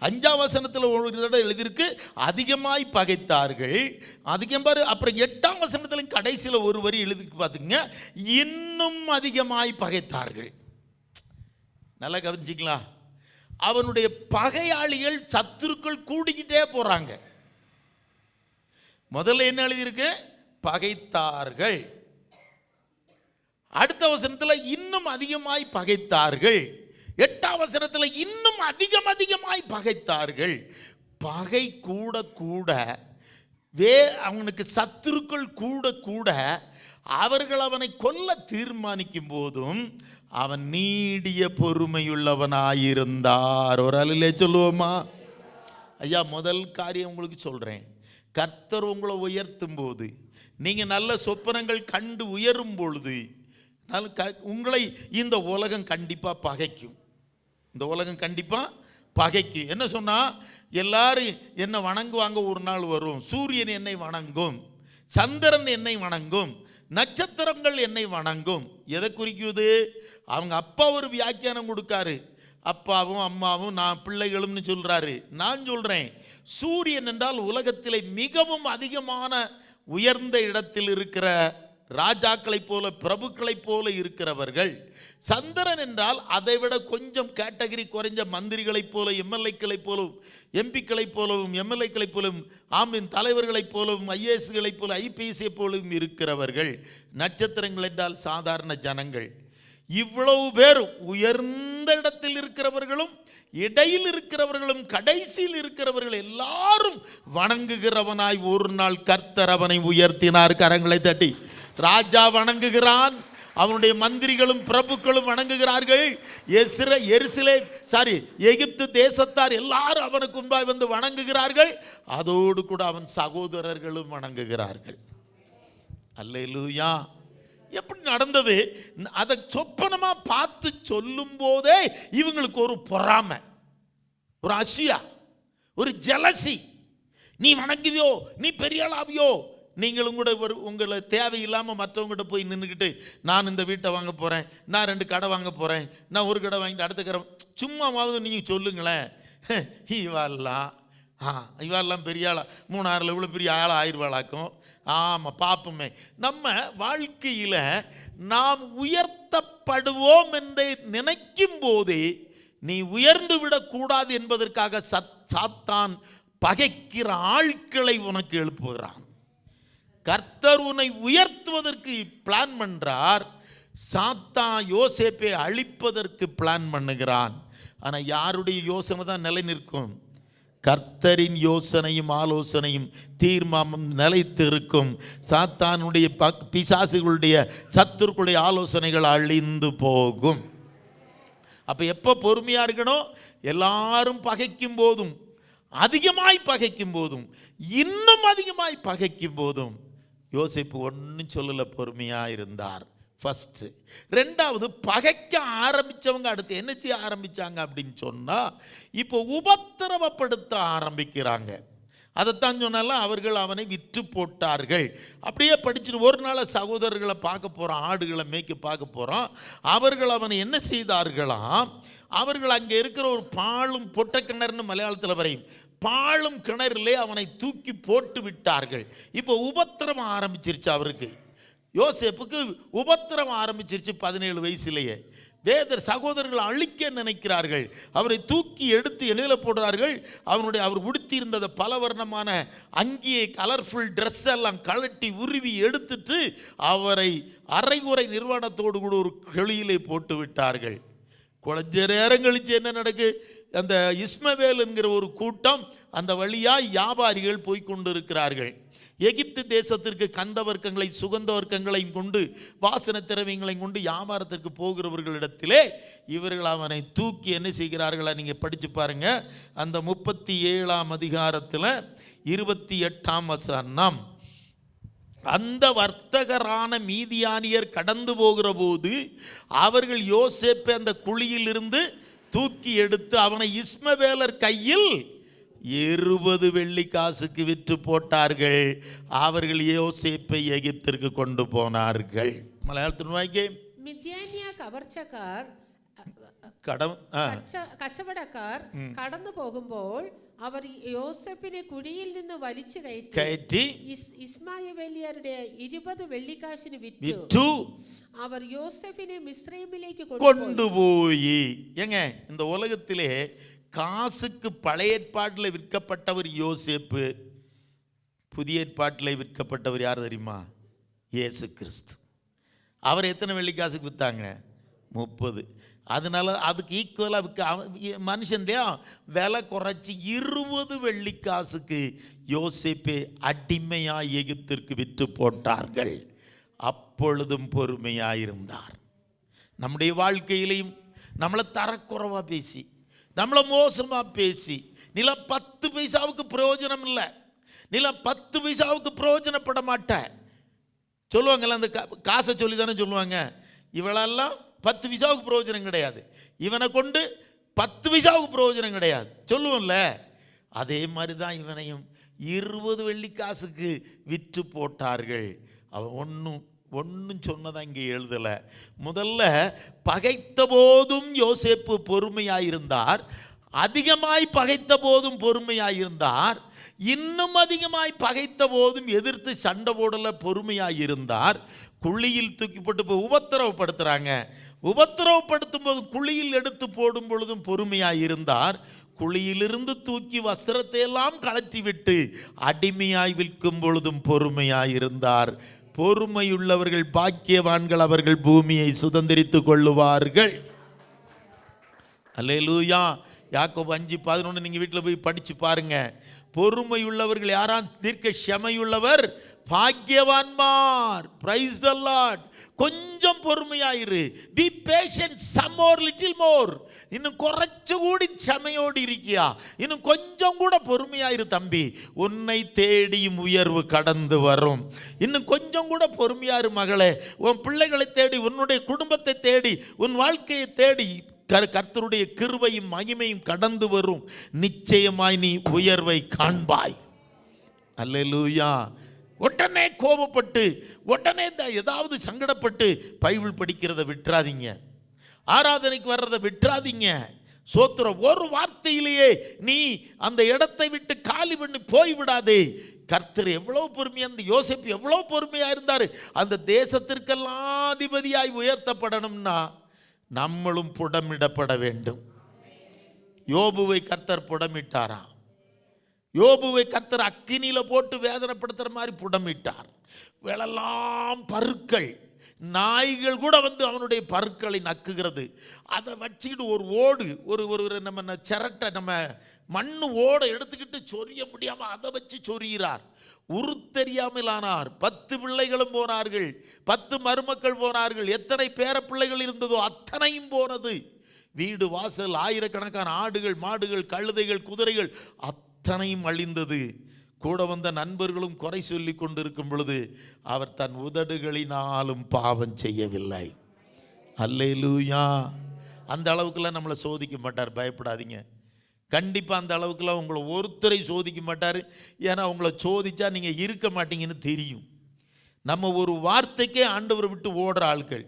5ஆம் வசனத்தில் ஒரு தடவை எழுதியிருக்கு, அதிகமாய் பகைத்தார்கள். அதிகம் பாரு. அப்புறம் 8ஆம் வசனத்தில் கடைசியில் ஒரு வரி எழுதிருக்கு, பார்த்துங்க, இன்னும் அதிகமாய் பகைத்தார்கள். நல்லா கவனிச்சிக்கலாம். அவனுடைய பகையாளிகள் சத்துருக்கள் கூடிக்கிட்டே போறாங்க. முதல்ல என்ன எழுதியிருக்கு? பகைத்தார்கள். அடுத்த வசனத்தில் இன்னும் அதிகமாய் பகைத்தார்கள். 8ஆம் வசனத்தில் இன்னும் அதிகமாய் பகைத்தார்கள். பகை கூட கூட அவனுக்கு சத்துருக்கள் கூட கூட அவர்கள் அவனை கொல்ல தீர்மானிக்கும் போதும் அவன் நீடிய பொறுமையுள்ளவனாயிருந்தார். ஒரு அலிலே சொல்லுவோமா? ஐயா, முதல் காரியம் உங்களுக்கு சொல்றேன். கர்த்தர் உங்களை உயர்த்தும் போது, நீங்க நல்ல சொப்பனங்கள் கண்டு உயரும் பொழுது உங்களை இந்த உலகம் கண்டிப்பா பகைக்கும். இந்த உலகம் கண்டிப்பா பகைக்கும். என்ன சொன்னா, எல்லாரும் என்னை வணங்குவாங்க. ஒரு நாள் வரும், சூரியன் என்னை வணங்கும், சந்திரன் என்னை வணங்கும், நட்சத்திரங்கள் என்னை வணங்கும். எதை குறிக்குது? அவங்க அப்பா ஒரு வியாக்கியானம் கொடுக்காரு. அப்பாவும் அம்மாவும் நான் பிள்ளைகளும்னு சொல்றாரு. நான் சொல்றேன், சூரியன் என்றால் உலகத்திலே மிகவும் அதிகமான உயர்ந்த இடத்தில் இருக்கிற ராஜாக்களைப் போல, பிரபுக்களைப் போல இருக்கிறவர்கள். சந்திரன் என்றால் அதைவிட கொஞ்சம் கேட்டகரி குறைஞ்ச மந்திரிகளைப் போல, எம்எல்ஏக்களைப் போலவும், எம்பிக்களைப் போலவும், எம்எல்ஏக்களைப் போலவும், ஆமின் தலைவர்களைப் போலவும், ஐஏஎஸ்களைப் போல, ஐபிஎஸ்ஐ போலவும் இருக்கிறவர்கள். நட்சத்திரங்கள் என்றால் சாதாரண ஜனங்கள். இவ்வளவு பேரும் உயர்ந்த இடத்தில் இருக்கிறவர்களும், இடையில் இருக்கிறவர்களும், கடைசியில் இருக்கிறவர்கள் எல்லாரும் வணங்குகிறவனாய் ஒரு நாள் கர்த்தர் அவனை உயர்த்தினார். கரங்களை தட்டி. ராஜா வணங்குகிறான், அவனுடைய மந்திரிகளும் பிரபுக்களும் வணங்குகிறார்கள். எகிப்து தேசத்தார் எல்லாரும் அவனுக்கு முன்பாய் வந்து வணங்குகிறார்கள். அதோடு கூட அவன் சகோதரர்களும் வணங்குகிறார்கள். அல்லேலூயா. எப்படி நடந்தது? அதை சொப்பனமா பார்த்து சொல்லும் போதே இவங்களுக்கு ஒரு பொறாமை, ஒரு அசூயா, ஒரு ஜெலசி. நீ வணங்குவியோ, நீ பெரிய ஆளாவியோ, நீங்களும் கூட உங்களை தேவையில்லாமல் மற்றவங்ககிட்ட போய் நின்றுக்கிட்டு, நான் இந்த வீட்டை வாங்க போகிறேன், நான் 2 கடை வாங்க போகிறேன், நான் ஒரு கடை வாங்கிட்டு அடுத்த கடை, சும்மாவாவது நீங்கள் சொல்லுங்களேன். இவாலாம் பெரிய ஆளா, 3-6 இவ்வளோ பெரிய ஆளாக ஆயிடுவாளாக்கும். ஆமாம், பார்ப்போமே. நம்ம வாழ்க்கையில் நாம் உயர்த்தப்படுவோம் என்று நினைக்கும் போதே நீ உயர்ந்து விடக்கூடாது என்பதற்காக சாத்தான் பகைக்கிற ஆட்களை உனக்கு எழுப்புகிறான். கர்த்தர் உன்னை உயர்த்துவதற்கு பிளான் பண்றார், சாத்தான் யோசேப்பை அழிப்பதற்கு பிளான் பண்ணுகிறான். ஆனால் யாருடைய யோசனை தான் நிலை நிற்கும்? கர்த்தரின் யோசனையும் ஆலோசனையும் தீர்மானம் நிலைத்து இருக்கும். சாத்தானுடைய பிசாசுகளுடைய சத்துருக்களுடைய ஆலோசனைகள் அழிந்து போகும். அப்போ எப்போ பொறுமையாக இருக்கணும்? எல்லாரும் பகைக்கும் போதும், அதிகமாய் பகைக்கும் போதும், இன்னும் அதிகமாய் பகைக்கும் போதும் யோசேப்பு ஒன்றும் சொல்லலை, பொறுமையாக இருந்தார். ஃபஸ்ட்டு. ரெண்டாவது, பகைக்க ஆரம்பித்தவங்க அடுத்து என்ன செய்ய ஆரம்பித்தாங்க அப்படின்னு சொன்னால், இப்போ உபத்திரவப்படுத்த ஆரம்பிக்கிறாங்க. அதைத்தான் சொன்னாலும் அவர்கள் அவனை விற்று போட்டார்கள். அப்படியே படிச்சுட்டு ஒரு நாள் சகோதரர்களை பார்க்க போகிறோம், ஆடுகளை மேய்க்க பார்க்க போகிறோம். அவர்கள் அவனை என்ன செய்தார்களாம்? அவர்கள் அங்கே இருக்கிற ஒரு பாழும் பொட்ட கிணறுன்னு மலையாளத்தில் வரையும் பாழும் கிணறிலே அவனை தூக்கி போட்டு விட்டார்கள். இப்போ உபத்திரவம் ஆரம்பிச்சிருச்சு அவருக்கு. யோசேப்புக்கு உபத்திரவம் ஆரம்பிச்சிருச்சு 17 வயசுலேயே. வேதர் சகோதரர்கள் அழிக்க நினைக்கிறார்கள். அவரை தூக்கி எடுத்து எளிதில் போடுறார்கள். அவர் உடுத்தியிருந்த பலவர்ணமான அங்கியை, கலர்ஃபுல் ட்ரெஸ் எல்லாம் கழட்டி உருவி எடுத்துட்டு அவரை அரைகுறை நிர்வாணத்தோடு கூட ஒரு கிளியிலே போட்டு விட்டார்கள். கொஞ்ச நேரம் கழிச்சு என்ன நடக்கு? அந்த இஸ்மவேல் என்கிற ஒரு கூட்டம் அந்த வழியாக வியாபாரிகள் போய்கொண்டு இருக்கிறார்கள். எகிப்து தேசத்திற்கு கந்த வர்க்கங்களை, சுகந்த வர்க்கங்களையும் கொண்டு, வாசன திரவியங்களையும் கொண்டு வியாபாரத்திற்கு போகிறவர்களிடத்திலே இவர்கள் அவனை தூக்கி என்ன செய்கிறார்களா? நீங்கள் படித்து பாருங்க. அந்த 37ஆம் அதிகாரத்தில் 28ஆம் வசனம். அந்த வர்த்தகரான மீதியானியர் கடந்து போகிற போது அவர்கள் யோசேப்பை அந்த குழியிலிருந்து தூக்கி எடுத்து அவனை இஸ்மவேலர் கையில் 20 வெள்ளி காசுக்கு விற்று போட்டார்கள். அவர்கள் யோசேப்பை எகிப்திற்கு கொண்டு போனார்கள். மலையாளத்தின் வாய்க்கே മിദ്യാന്യ കവർച്ചക്കാർ കച്ചവടക്കാർ കടന്നു പോകുമ്പോൾ അവർ യോസേപ്പിനെ കുഴിയിൽ നിന്ന് വലിച്ചു കയറ്റി ഇസ്മായേലിയരുടെ 20 വെള്ളിക്കാശിന് വിറ്റു. അവർ യോസേപ്പിനെ മിസ്രൈമിലേക്ക് கொண்டுപോയി. ஏங்க, இந்த உலகத்திலே காசுக்கு பழைய ஏற்பாட்டில் விற்கப்பட்டவர் யோசேப்பு, புதிய ஏற்பாட்டில் விற்கப்பட்டவர் யார் தெரியுமா? இயேசு கிறிஸ்து. அவர் எத்தனை வெள்ளிக்காசுக்கு விற்றாங்க? 30. அதனால அதுக்கு ஈக்குவலாக மனுஷன்லையா விலை குறைச்சி 20 வெள்ளிக்காசுக்கு யோசேப்பை அடிமையாக எகிப்திற்கு விற்று போட்டார்கள். அப்பொழுதும் பொறுமையாயிருந்தார். நம்முடைய வாழ்க்கையிலையும் நம்மளை தரக்குறைவாக பேசி, நம்மளை மோசமாக பேசி, நிலம் 10 பைசாவுக்கு பிரயோஜனம் இல்லை, நிலம் 10 பைசாவுக்கு பிரயோஜனப்பட மாட்டேன் சொல்லுவாங்கல்ல. அந்த காசை சொல்லி தானே சொல்லுவாங்க, இவளெல்லாம் 10 பைசாவுக்கு பிரயோஜனம் கிடையாது, இவனை கொண்டு 10 பைசாவுக்கு பிரயோஜனம் கிடையாது சொல்லுவோம்ல. அதே மாதிரி தான் இவனையும் 20 வெள்ளிக்காசுக்கு விற்று போட்டார்கள். அவன் ஒன்றும் சொன்னதான் இங்கே எழுதலை. முதல்ல பகைத்த போதும் யோசேப்பு பொறுமையாயிருந்தார், அதிகமாய் பகைத்த போதும் பொறுமையாயிருந்தார், இன்னும் அதிகமாய் பகைத்த போதும் எதிர்த்து சண்டை போடல பொறுமையாயிருந்தார். குழியில் தூக்கி போட்டு போய் உபத்திரவப்படுத்துகிறாங்க. உபத்திரவப்படுத்தும் போது குழியில் எடுத்து போடும் பொழுதும் பொறுமையாயிருந்தார். குழியிலிருந்து தூக்கி வஸ்திரத்தை எல்லாம் கழற்றி விட்டு அடிமையாய் விற்கும் பொழுதும் பொறுமையாயிருந்தார். பொறுமையுள்ளவர்கள் பாக்கியவான்கள், அவர்கள் பூமியை சுதந்திரித்துக் கொள்ளுவார்கள். அல்லேலூயா. யாக்கோபு 5:11 நீங்கள் வீட்டில் போய் படித்து பாருங்க. பொறுமையுள்ளவர்கள் யாரா? தீர்க்க க்ஷமையுள்ளவர் பாக்கியவான்மார். Price the lord. கொஞ்சம் பொறுமையாயிரு. Be patient some more, little more. இன்னும் குறைச்சு கூடி க்ஷமையோடு இருக்கியா? இன்னும் கொஞ்சம் கூட பொறுமையாயிரு தம்பி, உன்னை தேடியும் உயர்வு கடந்து வரும். இன்னும் கொஞ்சம் கூட பொறுமையாயிரு மகளே, உன் பிள்ளைகளை தேடி, உன்னுடைய குடும்பத்தை தேடி, உன் வாழ்க்கையை தேடி கர்த்தருடைய கிருபையும் மகிமையும் கடந்து வரும். நிச்சயமாய் நீ உயர்வை காண்பாய். அல்லேலூயா. உடனே கோபப்பட்டு, உடனே ஏதாவது சங்கடப்பட்டு பைபிள் படிக்கிறத விட்டுறாதீங்க, ஆராதனைக்கு வர்றதை விட்டுறாதீங்க. சோத்திரம் ஒரு வார்த்தையிலேயே நீ அந்த இடத்தை விட்டு காலி பண்ணி போய்விடாதே. கர்த்தர் எவ்வளவு பொறுமையா, அந்த யோசேப்பு எவ்வளவு பொறுமையா இருந்தாரு. அந்த தேசத்திற்கெல்லாம் அதிபதியாய் உயர்த்தப்படணும்னா நம்மளும் புடமிடப்பட வேண்டும். யோபுவை கர்த்தர் புடமிட்டாராம். யோபுவை கர்த்தர் அக்கினியில போட்டு வேதனைப்படுத்துற மாதிரி புடமிட்டார். வெளலாம் பருக்கள், நாய்கள் கூட வந்து அவனுடைய பருக்களை நக்குகிறது. அதை வச்சுக்கிட்டு ஒரு ஓடு, ஒரு நம்ம சிரட்டை, நம்ம மண்ணு ஓடை எடுத்துக்கிட்டு சொரிய முடியாமல் அதை வச்சு சொரிகிறார். உருத்தெரியாமல் ஆனார். 10 பிள்ளைகளும் போனார்கள், 10 மருமக்கள் போனார்கள். எத்தனை பேர பிள்ளைகள் இருந்ததோ அத்தனையும் போனது. வீடு வாசல், ஆயிரக்கணக்கான ஆடுகள், மாடுகள், கழுதைகள், குதிரைகள் அத்தனையும் அழிந்தது. கூட வந்த நண்பர்களும் குறை சொல்லி கொண்டிருக்கும் பொழுது அவர் தன் உதடுகளினாலும் பாவம் செய்யவில்லை. அல்லேலூயா. அந்த அளவுக்குலாம் நம்மளை சோதிக்க மாட்டார், பயப்படாதீங்க. கண்டிப்பாக அந்த அளவுக்குலாம் உங்களை ஒருத்தரை சோதிக்க மாட்டார். ஏன்னா உங்களை சோதிச்சா நீங்கள் இருக்க மாட்டீங்கன்னு தெரியும். நம்ம ஒரு வார்த்தைக்கே ஆண்டவரை விட்டு ஓடுற ஆட்கள்,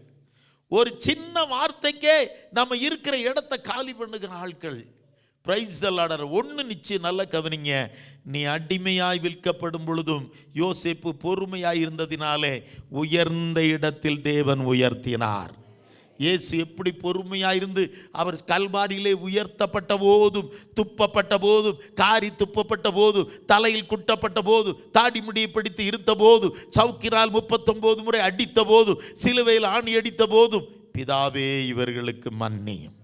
ஒரு சின்ன வார்த்தைக்கே நம்ம இருக்கிற இடத்த காலி பண்ணுகிற ஆட்கள். Price the Lord. ஒன்று நிச்சயம் நல்ல கவனிங்க, நீ அடிமையாய் விற்கப்படும் பொழுதும் யோசேப்பு பொறுமையாய் இருந்ததினாலே உயர்ந்த இடத்தில் தேவன் உயர்த்தினார். இயேசு எப்படி பொறுமையாயிருந்து அவர் கல்வாரியிலே உயர்த்தப்பட்ட போதும், துப்பப்பட்ட போதும், காரி துப்பப்பட்ட போதும், தலையில் குட்டப்பட்ட போதும், தாடி முடியை பிடித்து இருந்த போதும், சவுக்கினால் 39 முறை அடித்த போதும், சிலுவையில் ஆணி அடித்த போதும், பிதாவே இவர்களுக்கு மன்னியும்.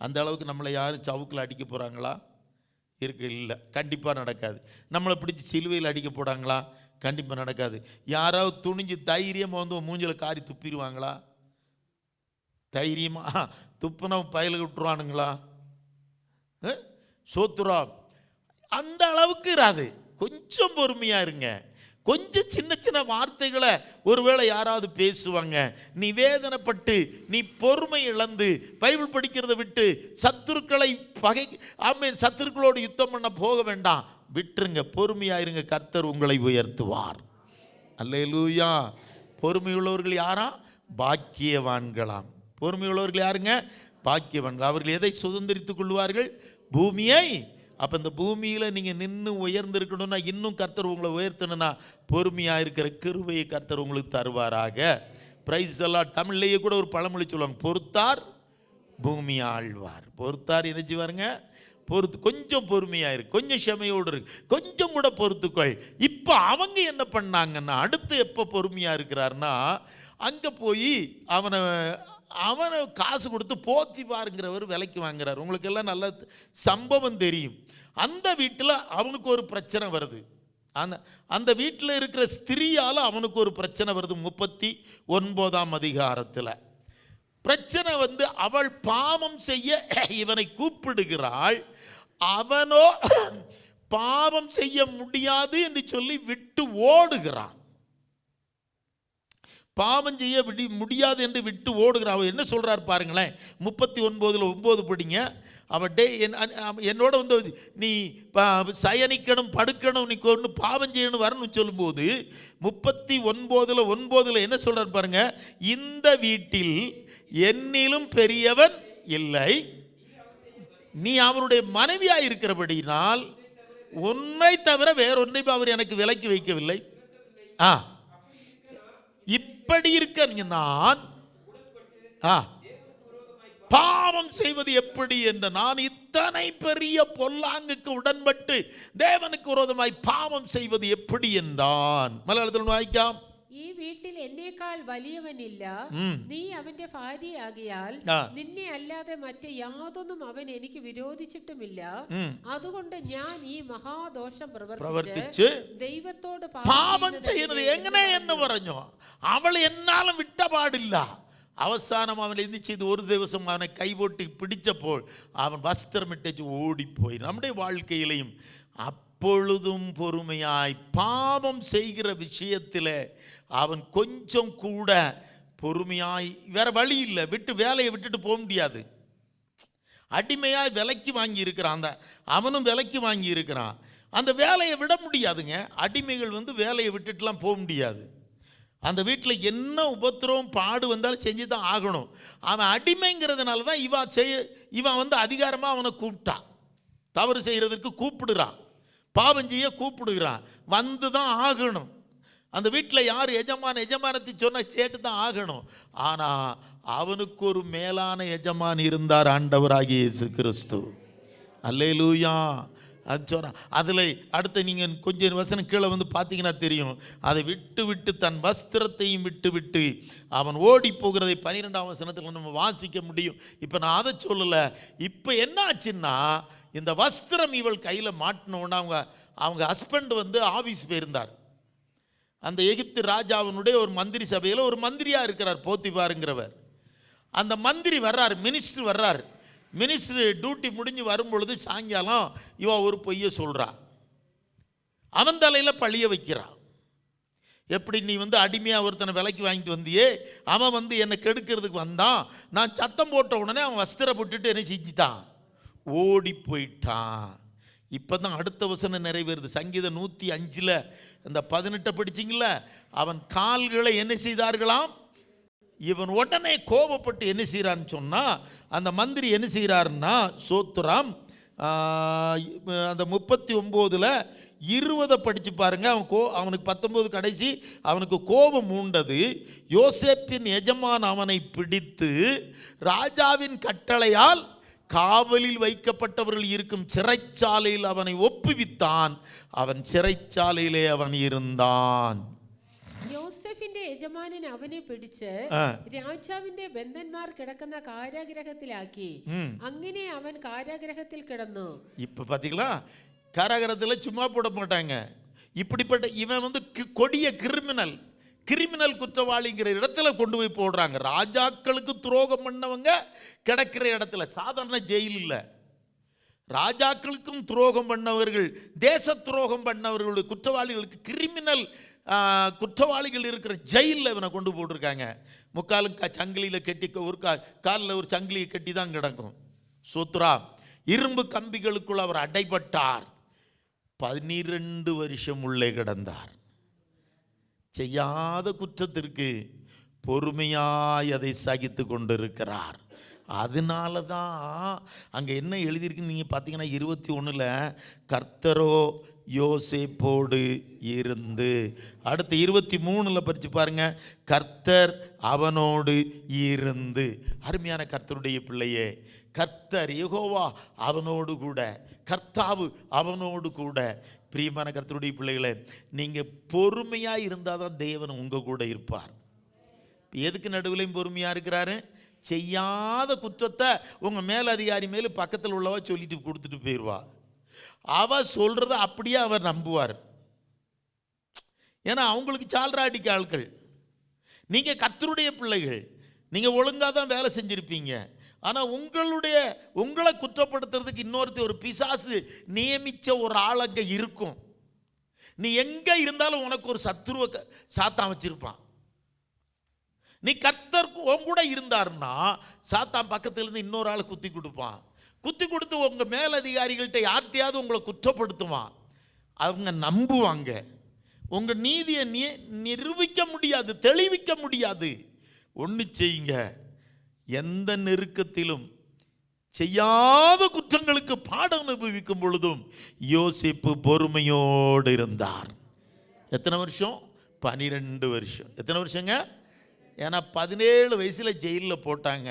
அந்த அளவுக்கு நம்மளை யாரும் சவுக்கில் அடிக்க போகிறாங்களா? இருக்கு, இல்லை, கண்டிப்பாக நடக்காது. நம்மளை பிடிச்சி சிலுவையில் அடிக்க போகிறாங்களா? கண்டிப்பாக நடக்காது. யாராவது துணிஞ்சு தைரியமாக வந்து மூஞ்சில் காரி துப்பிடுவாங்களா? தைரியமாக துப்புனா பயலுக்கு விட்டுருவானுங்களா? சோத்துரா அந்த அளவுக்கு இராது. கொஞ்சம் பொறுமையாக இருங்க. கொஞ்சம் சின்ன சின்ன வார்த்தைகளை ஒருவேளை யாராவது பேசுவாங்க, நீ வேதனைப்பட்டு, நீ பொறுமை இழந்து, பைபிள் படிக்கிறத விட்டு சத்துருக்களை சத்துருக்களோடு யுத்தம் பண்ண போக வேண்டாம், விட்டுருங்க, பொறுமையாயிருங்க. கர்த்தர் உங்களை உயர்த்துவார். அல்லேலூயா. பொறுமை உள்ளவர்கள் யாரா? பாக்கியவான்களாம். பொறுமை உள்ளவர்கள் யாருங்க? பாக்கியவான்கள். அவர்கள் எதை சுதந்திரித்துக் கொள்வார்கள்? பூமியை. அப்போ இந்த பூமியில் நீங்கள் நின்று உயர்ந்திருக்கணும்னா, இன்னும் கர்த்தர் உங்களை உயர்த்தணும்னா, பொறுமையாக இருக்கிற கிருபையை கர்த்தர் உங்களுக்கு தருவாராக. பிரைஸ் எல்லாம். தமிழ்லேயே கூட ஒரு பழமொழி சொல்லுவாங்க, பொறுத்தார் பூமி ஆழ்வார். பொறுத்தார் என்ன செய்வாருங்க? பொறுத்து. கொஞ்சம் பொறுமையாக இருக்கு, கொஞ்சம் க்ஷமையோடு இருக்கு, கொஞ்சம் கூட பொறுத்துக்கொள். இப்போ அவங்க என்ன பண்ணாங்கன்னா, அடுத்து எப்போ பொறுமையாக இருக்கிறாருன்னா, அங்கே போய் அவனை காசு கொடுத்து போத்திபாருங்கிறவர் விலைக்கு வாங்குறார். உங்களுக்கு எல்லாம் நல்ல சம்பவம் தெரியும். அந்த வீட்டில் அவனுக்கு ஒரு பிரச்சனை வருது. அந்த வீட்டில் இருக்கிற ஸ்திரீயால் அவனுக்கு ஒரு பிரச்சனை வருது. 39ஆம் அதிகாரத்தில் பிரச்சனை வந்து, அவள் பாவம் செய்ய இவனை கூப்பிடுகிறாள். அவனோ பாவம் செய்ய முடியாது என்று சொல்லி விட்டு ஓடுகிறான். பாவம் செய்ய முடியாது என்று விட்டு ஓடுகிறான். அவன் என்ன சொல்கிறார் பாருங்களேன். 39:9 படிங்க. அவன் என்னோட வந்து நீ சயனிக்கணும், படுக்கணும், நீ ஒன்று பாவம் செய்யணும் வரணும்னு சொல்லும்போது 39:9 என்ன சொல்கிறார் பாருங்க. இந்த வீட்டில் என்னிலும் பெரியவன் இல்லை, நீ அவனுடைய மனைவியாக இருக்கிறபடினால் உன்னை தவிர வேறொன்றையும் அவர் எனக்கு விலக்கி வைக்கவில்லை. இப்படி இருக்க நான் பாவம் செய்வது எப்படி என்று, நான் இத்தனை பெரிய பொல்லாங்குக்கு உடன்பட்டு தேவனுக்கு விரோதமாய் பாவம் செய்வது எப்படி என்றான். മലയാളത്തിൽ വായിക്കാം. ഈ വീട്ടിൽ എന്നേക്കാൾ വലിയവനില്ല, നീ അവന്റെ ഭാര്യയാകിയാൽ നിന്നെ അല്ലാതെ മറ്റ് യാതൊന്നും അവൻ എനിക്ക് വിരോധിച്ചിട്ടുമില്ല. അതുകൊണ്ട് ഞാൻ ഈ മഹാദോഷം പ്രവർത്തിച്ച് ദൈവത്തോട് പാപം ചെയ്യുന്നത് എങ്ങനെ എന്ന് പറഞ്ഞു. അവൾ എന്നാലും വിട്ട പാടില്ല. അവസാനം അവൻ എന്ത് ചെയ്തു? ഒരു ദിവസം അവനെ കൈപൊട്ടി പിടിച്ചപ്പോൾ അവൻ വസ്ത്രമിട്ടു ഓടിപ്പോയി. നമ്മുടെ வாழ்க்கையிலையும் அப்பொழுதும் பொறுமையாய் பாவம் செய்கிற விஷயத்தில் அவன் கொஞ்சம் கூட பொறுமையாய், வேற வழி இல்லை, வேலையை விட்டுட்டு போக முடியாது. அடிமையாய் விலைக்கு வாங்கி இருக்கிறான், அவனும் விலைக்கு வாங்கி இருக்கிறான். அந்த வேலையை விட முடியாதுங்க. அடிமைகள் வந்து வேலையை விட்டுட்டுலாம் போக முடியாது. அந்த வீட்டில் என்ன உபத்திரவம் பாடு வந்தாலும் செஞ்சு தான் ஆகணும். அவன் அடிமைங்கிறதுனால தான் இவன் வந்து அதிகாரமாக அவனை கூப்பிட்டான், தவறு செய்கிறதுக்கு கூப்பிடுறான். பாவம் செய்ய கூப்பிடுகிறான், வந்து தான் ஆகணும். அந்த வீட்டில் யார் எஜமானத்தை சொன்னால் கேட்டு தான் ஆகணும். ஆனால் அவனுக்கு ஒரு மேலான எஜமான் இருந்தார், ஆண்டவராகிய இயேசு கிறிஸ்து. அல்லேலூயா. அது சொன்னான். அதில் அடுத்து நீங்கள் கொஞ்சம் வசனம் கீழே வந்து பார்த்தீங்கன்னா தெரியும். அதை விட்டு தன் வஸ்திரத்தையும் விட்டு அவன் ஓடி போகிறதை 12ஆம் வசனத்தில் நம்ம வாசிக்க முடியும். இப்போ நான் அதை சொல்லலை. இப்போ என்ன ஆச்சுன்னா, இந்த வஸ்திரம் இவள் கையில் மாட்டினோன்னா அவங்க ஹஸ்பண்ட் வந்து ஆஃபீஸ் போயிருந்தார். அந்த எகிப்து ராஜாவினுடைய ஒரு மந்திரி சபையில் ஒரு மந்திரியாக இருக்கிறார் போத்திபாருங்கிறவர். அந்த மந்திரி வர்றார், மினிஸ்டர் வர்றார். மினிஸ்டர் டியூட்டி முடிஞ்சு வரும்பொழுது சாயங்காலம் இவ ஒரு பொய்யை சொல்கிறா, அவன் தலையில் பழிய வைக்கிறா. எப்படி நீ வந்து அடிமையாக ஒருத்தனை விலைக்கு வாங்கிட்டு வந்தியே, அவன் வந்து என்னை கெடுக்கிறதுக்கு வந்தான், நான் சத்தம் போட்ட உடனே அவன் வஸ்திரம் போட்டுட்டு என்ன செஞ்சிட்டான், ஓடி போயிட்டான். இப்போ தான் அடுத்த வசனம் நிறைவேறுது. சங்கீதம் 105 இந்த 18 படிச்சிங்கள, அவன் கால்களை என்ன செய்தார்களாம். இவன் உடனே கோபப்பட்டு என்ன செய்கிறான்னு சொன்னால், அந்த மந்திரி என்ன செய்கிறாருன்னா, சோத்துராம் அந்த 39 20 படித்து பாருங்க. அவனுக்கு 19 கடைசி. அவனுக்கு கோபம் மூண்டது. யோசேப்பின் எஜமான் அவனை பிடித்து ராஜாவின் கட்டளையால் காவலில் வைக்கப்பட்டவர்கள் இருக்கும் சிறைச்சாலையில் அவனை ஒப்புவித்தான். அவன் சிறைச்சாலையிலே அவன் இருந்தான். യോസേഫിന്റെ യജമാനൻ അവനെ പിടിച്ച് രാജാവിന്റെ ബന്ധന്മാർ കിടക്കുന്ന കാരാഗ്രഹത്തിലാക്കി. അങ്ങനെ അവൻ കാരാഗ്രഹത്തിൽ കിടന്നു. இப்ப பாத்தீங்களா, காராகிரகத்தில் சும்மா போட மாட்டாங்க. இப்படிப்பட்ட இவன் வந்து கொடிய கிரிமினல் குற்றவாளிங்கிற இடத்துல கொண்டு போய் போடுறாங்க. ராஜாக்களுக்கு துரோகம் பண்ணவங்க கிடக்கிற இடத்துல, சாதாரண ஜெயில் இல்லை. ராஜாக்களுக்கும் துரோகம் பண்ணவர்கள், தேச துரோகம் பண்ணவர்களுடைய குற்றவாளிகளுக்கு, கிரிமினல் குற்றவாளிகள் இருக்கிற ஜெயிலில் இவனை கொண்டு போட்டிருக்காங்க. முக்காலும் சங்கிலியில் கட்டி, ஒரு காலில் ஒரு சங்கிலியை கட்டி தான் கிடக்கும். சூத்ரா இரும்பு கம்பிகளுக்குள் அவர் அடைபட்டார். 12 வருஷம் உள்ளே கிடந்தார். செய்யாத குற்றத்திற்கு பொறுமையாய் அதை சகித்து கொண்டிருக்கிறார். அதனால தான் அங்கே என்ன எழுதியிருக்குன்னு நீங்கள் பார்த்தீங்கன்னா 21 கர்த்தரோ யோசேப்போடு இருந்து. அடுத்து 23 படித்து பாருங்க, கர்த்தர் அவனோடு இருந்து. அருமையான கர்த்தருடைய பிள்ளையே, கர்த்தர் யெகோவா அவனோடு கூட, கர்த்தாவு அவனோடு கூட. பிரியமான கர்த்தருடைய பிள்ளைகளே, நீங்கள் பொறுமையாக இருந்தால் தான் தேவன் உங்கள் கூட இருப்பார். எதுக்கு நடுவிலையும் பொறுமையாக இருக்கிறாரு? செய்யாத குற்றத்தை உங்கள் மேலதிகாரி மேலே பக்கத்தில் உள்ளவா சொல்லிட்டு கொடுத்துட்டு போயிடுவா. அவ சொல்கிறத அப்படியே அவர் நம்புவார். ஏன்னா அவங்களுக்கு சால்ராடிக்க ஆட்கள். நீங்கள் கர்த்தருடைய பிள்ளைகள், நீங்கள் ஒழுங்காக தான் வேலை செஞ்சுருப்பீங்க. ஆனால் உங்களை குற்றப்படுத்துறதுக்கு இன்னொருத்தர், ஒரு பிசாசு நியமித்த ஒரு ஆள் அங்கே இருக்கும். நீ எங்கே இருந்தாலும் உனக்கு ஒரு சத்துருவை சாத்தான் வச்சிருப்பான். நீ கர்த்தருக்கு உன் கூட இருந்தாருன்னா சாத்தான் பக்கத்துலேருந்து இன்னொரு ஆளை குத்தி கொடுப்பான். குத்தி கொடுத்து உங்கள் மேலதிகாரிகள்கிட்ட யார்கிட்டையாவது உங்களை குற்றப்படுத்துவான். அவங்க நம்புவாங்க. உங்கள் நீதியை நிரூபிக்க முடியாது, தெளிவிக்க முடியாது. ஒன்று செய்யுங்க, எந்த நெருக்கத்திலும் செய்யாத குற்றங்களுக்கு பாடம் அனுபவிக்கும் பொழுதும் யோசேப்பு பொறுமையோடு இருந்தார். எத்தனை வருஷம்? 12 வருஷம். எத்தனை வருஷங்க? ஏன்னா 17 வயசில் ஜெயிலில் போட்டாங்க.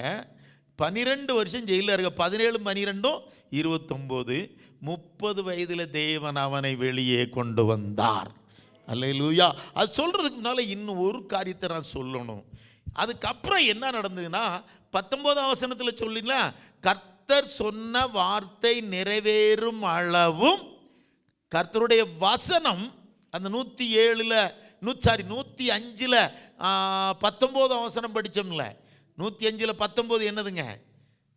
12 வருஷம் ஜெயிலில் இருக்க. 17 12 29 30 வயதில் தேவன் அவனை வெளியே கொண்டு வந்தார். அல்லேலூயா. அது சொல்கிறதுக்கு முன்னால் இன்னும் ஒரு காரியத்தை நான் சொல்லணும். அதுக்கப்புறம் என்ன நடந்ததுன்னா 19ஆம் வசனத்தில் சொல்லினா, கர்த்தர் சொன்ன வார்த்தை நிறைவேறும் அளவும் கர்த்தருடைய வசனம் அந்த 105 19ஆம் வசனம் படித்தோம்ல, 105 19 என்னதுங்க?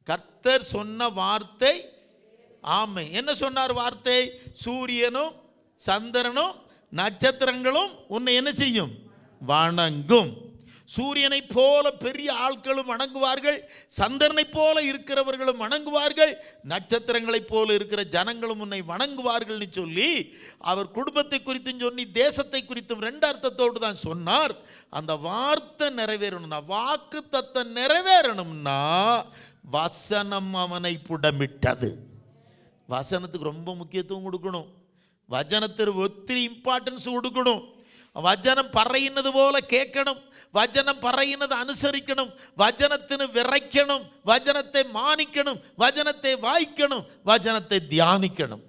கர்த்தர் சொன்ன வார்த்தை. ஆமை. என்ன சொன்னார் வார்த்தை? சூரியனும் சந்திரனும் நட்சத்திரங்களும் உன்னை என்ன செய்யும்? வணங்கும். சூரியனை போல பெரிய ஆட்களும் வணங்குவார்கள், சந்திரனை போல இருக்கிறவர்களும் வணங்குவார்கள், நட்சத்திரங்களை போல இருக்கிற ஜனங்களும் உன்னை வணங்குவார்கள்னு சொல்லி அவர் குடும்பத்தை குறித்தும் சொல்லி தேசத்தை குறித்தும் 2 அர்த்தத்தோடு தான் சொன்னார். அந்த வார்த்தை நிறைவேறணும்னா, வாக்கு தத்தம் நிறைவேறணும்னா வசனம் அவனை புடமிட்டது. வசனத்துக்கு ரொம்ப முக்கியத்துவம் கொடுக்கணும். വചനത്തിന് ഒത്തിരി ഇമ്പോർട്ടൻസ് കൊടുക്കണം. വചനം പറയുന്നത് പോലെ കേൾക്കണം, വചനം പറയുന്നത് അനുസരിക്കണം, വചനത്തിന് വിറയ്ക്കണം, വചനത്തെ മാനിക്കണം, വചനത്തെ വായിക്കണം, വചനത്തെ ധ്യാനിക്കണം.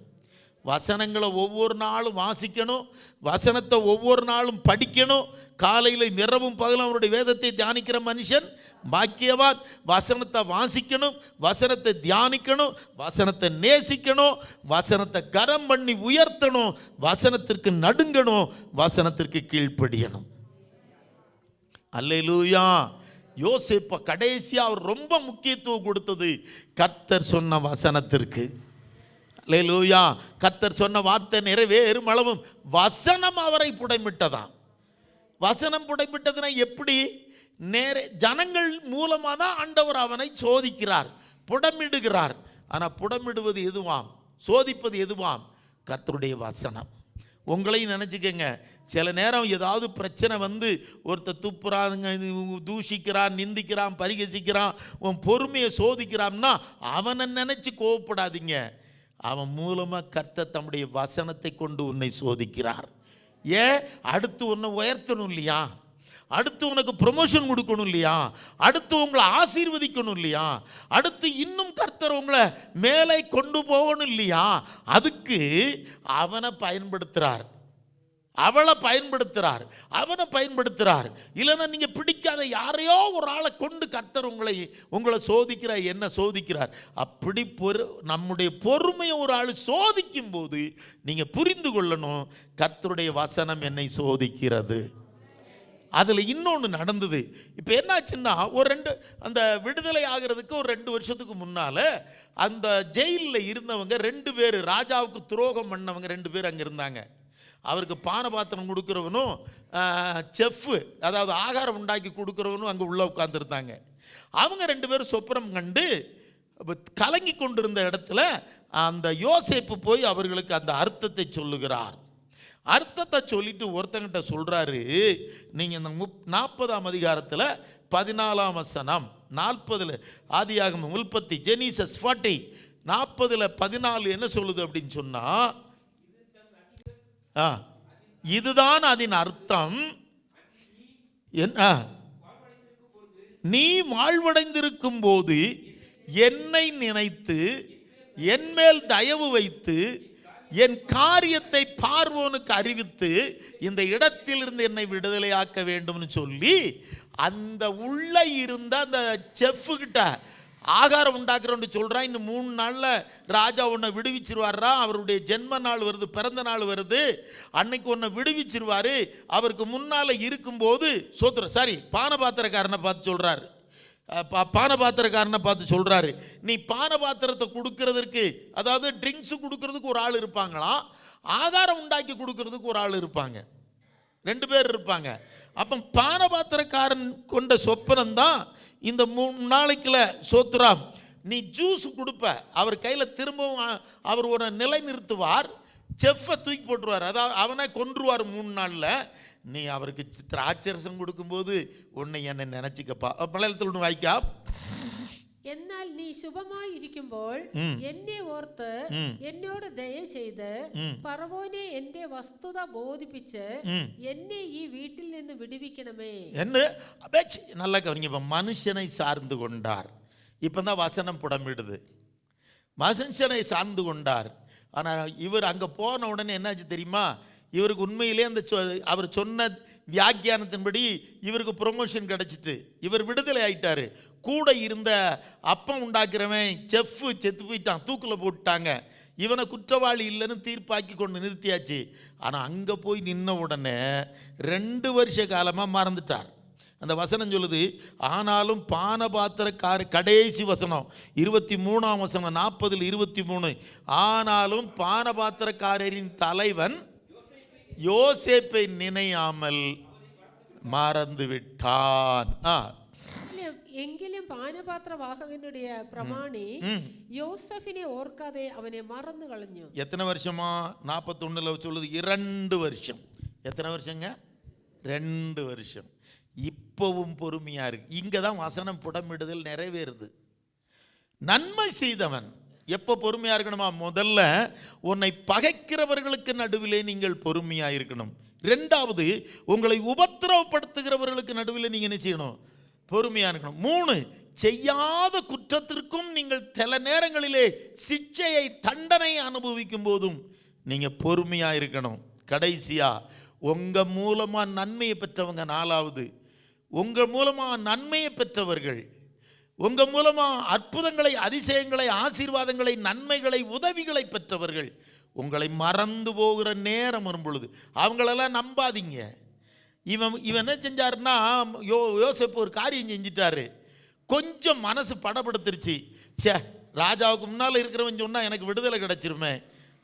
வசனங்களை ஒவ்வொரு நாளும் வாசிக்கணும், வசனத்தை ஒவ்வொரு நாளும் படிக்கணும். காலையில் இரவும் பகலும் அவருடைய வேதத்தை தியானிக்கிற மனுஷன் பாக்கியவான். வசனத்தை வாசிக்கணும், வசனத்தை தியானிக்கணும், வசனத்தை நேசிக்கணும், வசனத்தை கரம் பண்ணி உயர்த்தணும், வசனத்திற்கு நடுங்கணும், வசனத்திற்கு கீழ்ப்படியணும். அல்லேலூயா. யோசேப்பை கடைசியாக அவர் ரொம்ப முக்கியத்துவம் கொடுத்தது கர்த்தர் சொன்ன வசனத்திற்கு. அல்லேலூயா. கர்த்தர் சொன்ன வார்த்தை நிறைவேறும் அளவும் வசனம் அவரை புடைமிட்டதாம். வசனம் புடைமிட்டதுன்னா எப்படி? ஜனங்கள் மூலமாக தான் ஆண்டவர் அவனை சோதிக்கிறார், புடமிடுகிறார். ஆனால் புடமிடுவது எதுவாம், சோதிப்பது எதுவாம்? கர்த்தருடைய வசனம். உங்களையும் நினச்சிக்கங்க, சில நேரம் ஏதாவது பிரச்சனை வந்து ஒருத்தர் துப்புறாங்க, தூஷிக்கிறான், நிந்திக்கிறான், பரிகசிக்கிறான், உன் பொறுமையை சோதிக்கிறான்னா அவனை நினச்சி கோவப்படாதீங்க. அவன் மூலமாக கர்த்தர் தம்முடைய வசனத்தை கொண்டு உன்னை சோதிக்கிறார். ஏன்? அடுத்து உன்னை உயர்த்தணும் இல்லையா, அடுத்து உனக்கு ப்ரொமோஷன் கொடுக்கணும் இல்லையா, அடுத்து உங்களை ஆசீர்வதிக்கணும் இல்லையா, அடுத்து இன்னும் கர்த்தர் உங்களை மேலே கொண்டு போகணும் இல்லையா, அதுக்கு அவனை பயன்படுத்துகிறார், அவளை பயன்படுத்துகிறார், அவனை பயன்படுத்துகிறார். இல்லைன்னா நீங்கள் பிடிக்காத யாரையோ ஒரு ஆளை கொண்டு கர்த்தர் உங்களை சோதிக்கிறார். என்ன சோதிக்கிறார்? அப்படி நம்முடைய பொறுமையை ஒரு ஆள் சோதிக்கும் போது நீங்கள் புரிந்து கொள்ளணும், கர்த்தருடைய வசனம் என்னை சோதிக்கிறது. அதில் இன்னொன்று நடந்தது. இப்போ என்னாச்சுன்னா, அந்த விடுதலை ஆகிறதுக்கு ஒரு 2 வருஷத்துக்கு முன்னால் அந்த ஜெயிலில் இருந்தவங்க 2 பேர், ராஜாவுக்கு துரோகம் பண்ணவங்க 2 பேர் அங்கே இருந்தாங்க. அவருக்கு பானபாத்திரம் கொடுக்குறவனும் செஃப்பு, அதாவது ஆகாரம் உண்டாக்கி கொடுக்குறவனும் அங்கே உள்ளே உட்காந்துருந்தாங்க. அவங்க 2 பேரும் சொப்பனம் கண்டு கலங்கி கொண்டிருந்த இடத்துல அந்த யோசேப்பு போய் அவர்களுக்கு அந்த அர்த்தத்தை சொல்லுகிறார். அர்த்தத்தை சொல்லிட்டு ஒருத்தங்கிட்ட சொல்கிறாரு, நீங்கள் இந்த 40ஆம் அதிகாரத்தில் 14ஆம் வசனம், 40 ஆதியாகமம் உல்பத்தி, ஜெனிசஸ் 40 40:14 என்ன சொல்லுது அப்படின்னு சொன்னால், இதுதான் அதன் அர்த்தம். என்ன? நீ வாழ்வடைந்திருக்கும் போது என்னை நினைத்து என் மேல் தயவு வைத்து என் காரியத்தை பார்வோனுக்கு அறிவித்து இந்த இடத்திலிருந்து என்னை விடுதலையாக்க வேண்டும்னு சொல்லி அந்த உள்ள இருந்த அந்த செஃப்பு கிட்ட ஆகாரம் உண்டாக்குறோன்னு சொல்கிறான். இன்னும் 3 நாளில் ராஜா உன்னை விடுவிச்சிருவாரா, அவருடைய ஜென்ம நாள் வருது, பிறந்த நாள் வருது, அன்னைக்கு உன்னை விடுவிச்சிருவார். அவருக்கு முன்னால் இருக்கும்போது பானபாத்திரக்காரனை பார்த்து சொல்கிறாரு, பானபாத்திரக்காரனை பார்த்து சொல்கிறாரு, நீ பானபாத்திரத்தை கொடுக்கறதுக்கு, அதாவது ட்ரிங்க்ஸு கொடுக்கறதுக்கு ஒரு ஆள் இருப்பாங்களாம், ஆகாரம் உண்டாக்கி கொடுக்கறதுக்கு ஒரு ஆள் இருப்பாங்க, 2 பேர் இருப்பாங்க. அப்போ பானபாத்திரக்காரன் கொண்ட சொப்பனம்தான் இந்த 3 நாளைக்குள்ள சோத்ராம் நீ ஜூஸ் கொடுப்ப, அவர் கையில் திரும்பவும் அவர் ஒரு நிலை நிறுத்துவார், செஃப்பை தூக்கி போட்டுருவார், அதாவது அவனை கொன்றுவார் 3 நாளில். நீ அவருக்கு திராட்சரசம் கொடுக்கும்போது உன்னை என்னை நினைச்சிக்கப்பா. மலையாளத்தில் ஒன்று வாய்க்கா, എന്നാൽ നീ ശുഭമായി ഇരിക്കുമ്പോൾ എന്നെ ഓർത്ത് എന്നോട് ദയ ചെയ്ത് ഫറവോനെ എന്റെ വസ്തുത ബോധിപ്പിച്ച് എന്നെ ഈ വീട്ടിൽ നിന്ന് വിടുവിക്കണമേ എന്ന് நல்லா கவனிங்க. இப்போ மனுஷனை சார்ந்து கொண்டார். இப்போ தான் வசனம் புடமிடுது. மனுஷனை சார்ந்து கொண்டார். ஆனால் இவர் அங்கே போன உடனே என்னாச்சு தெரியுமா? இவருக்கு உண்மையிலே அந்த அவர் சொன்ன வியாக்கியானத்தின்படி இவருக்கு ப்ரொமோஷன் கிடச்சிட்டு இவர் விடுதலை ஆயிட்டார். கூட இருந்த அப்பம் உண்டாக்குறவன் செஃப்பு செத்து போயிட்டான், தூக்கில் போட்டுட்டாங்க. இவனை குற்றவாளி இல்லைன்னு தீர்ப்பாக்கி கொண்டு நிறுத்தியாச்சு. ஆனால் அங்கே போய் நின்ன உடனே 2 வருஷ காலமாக மறந்துட்டார். அந்த வசனம் சொல்லுது, ஆனாலும் பானபாத்திரக்கார, கடைசி வசனம் 23ஆம் வசனம் 40:23, ஆனாலும் பானபாத்திரக்காரரின் தலைவன் யோசேப்பை நினையாமல் மறந்து விட்டான். എങ്കിലും പാനപാത്രവാഹകനുடைய പ്രമാണി യോസഫിനെ ഓർക്കാതെ അവനെ മറന്നു കളഞ്ഞു. எத்தனை வருஷமா? 41 சொல்லுது 2 வருஷம். எத்தனை வருஷங்க? 2 வருஷம். இப்பவும் பொறுமையா இருக்கு. இங்க தான் வசனம் புடமிடுதல் நிறைவேறுது. நன்மை செய்தவன் எப்போ பொறுமையாக இருக்கணுமா? முதல்ல உன்னை பகைக்கிறவர்களுக்கு நடுவிலே நீங்கள் பொறுமையாக இருக்கணும். ரெண்டாவது, உங்களை உபத்திரவப்படுத்துகிறவர்களுக்கு நடுவில் நீங்கள் என்ன செய்யணும்? பொறுமையாக இருக்கணும். 3, செய்யாத குற்றத்திற்கும் நீங்கள் சில நேரங்களிலே சிக்ஷையை, தண்டனை அனுபவிக்கும் போதும் நீங்கள் பொறுமையாக இருக்கணும். கடைசியா, உங்கள் மூலமாக நன்மையை பெற்றவங்க 4வது, உங்கள் மூலமாக நன்மையை பெற்றவர்கள், உங்கள் மூலமாக அற்புதங்களை, அதிசயங்களை, ஆசீர்வாதங்களை, நன்மைகளை, உதவிகளை பெற்றவர்கள் உங்களை மறந்து போகிற நேரம் வரும் பொழுது அவங்களெல்லாம் நம்பாதீங்க. இவன் என்ன செஞ்சாருன்னா, யோசேப்பு ஒரு காரியம் செஞ்சிட்டாரு. கொஞ்சம் மனசு படப்படுத்துருச்சு. சே, ராஜாவுக்கு முன்னால் இருக்கிறவன் சொன்னால் எனக்கு விடுதலை கிடச்சிருமே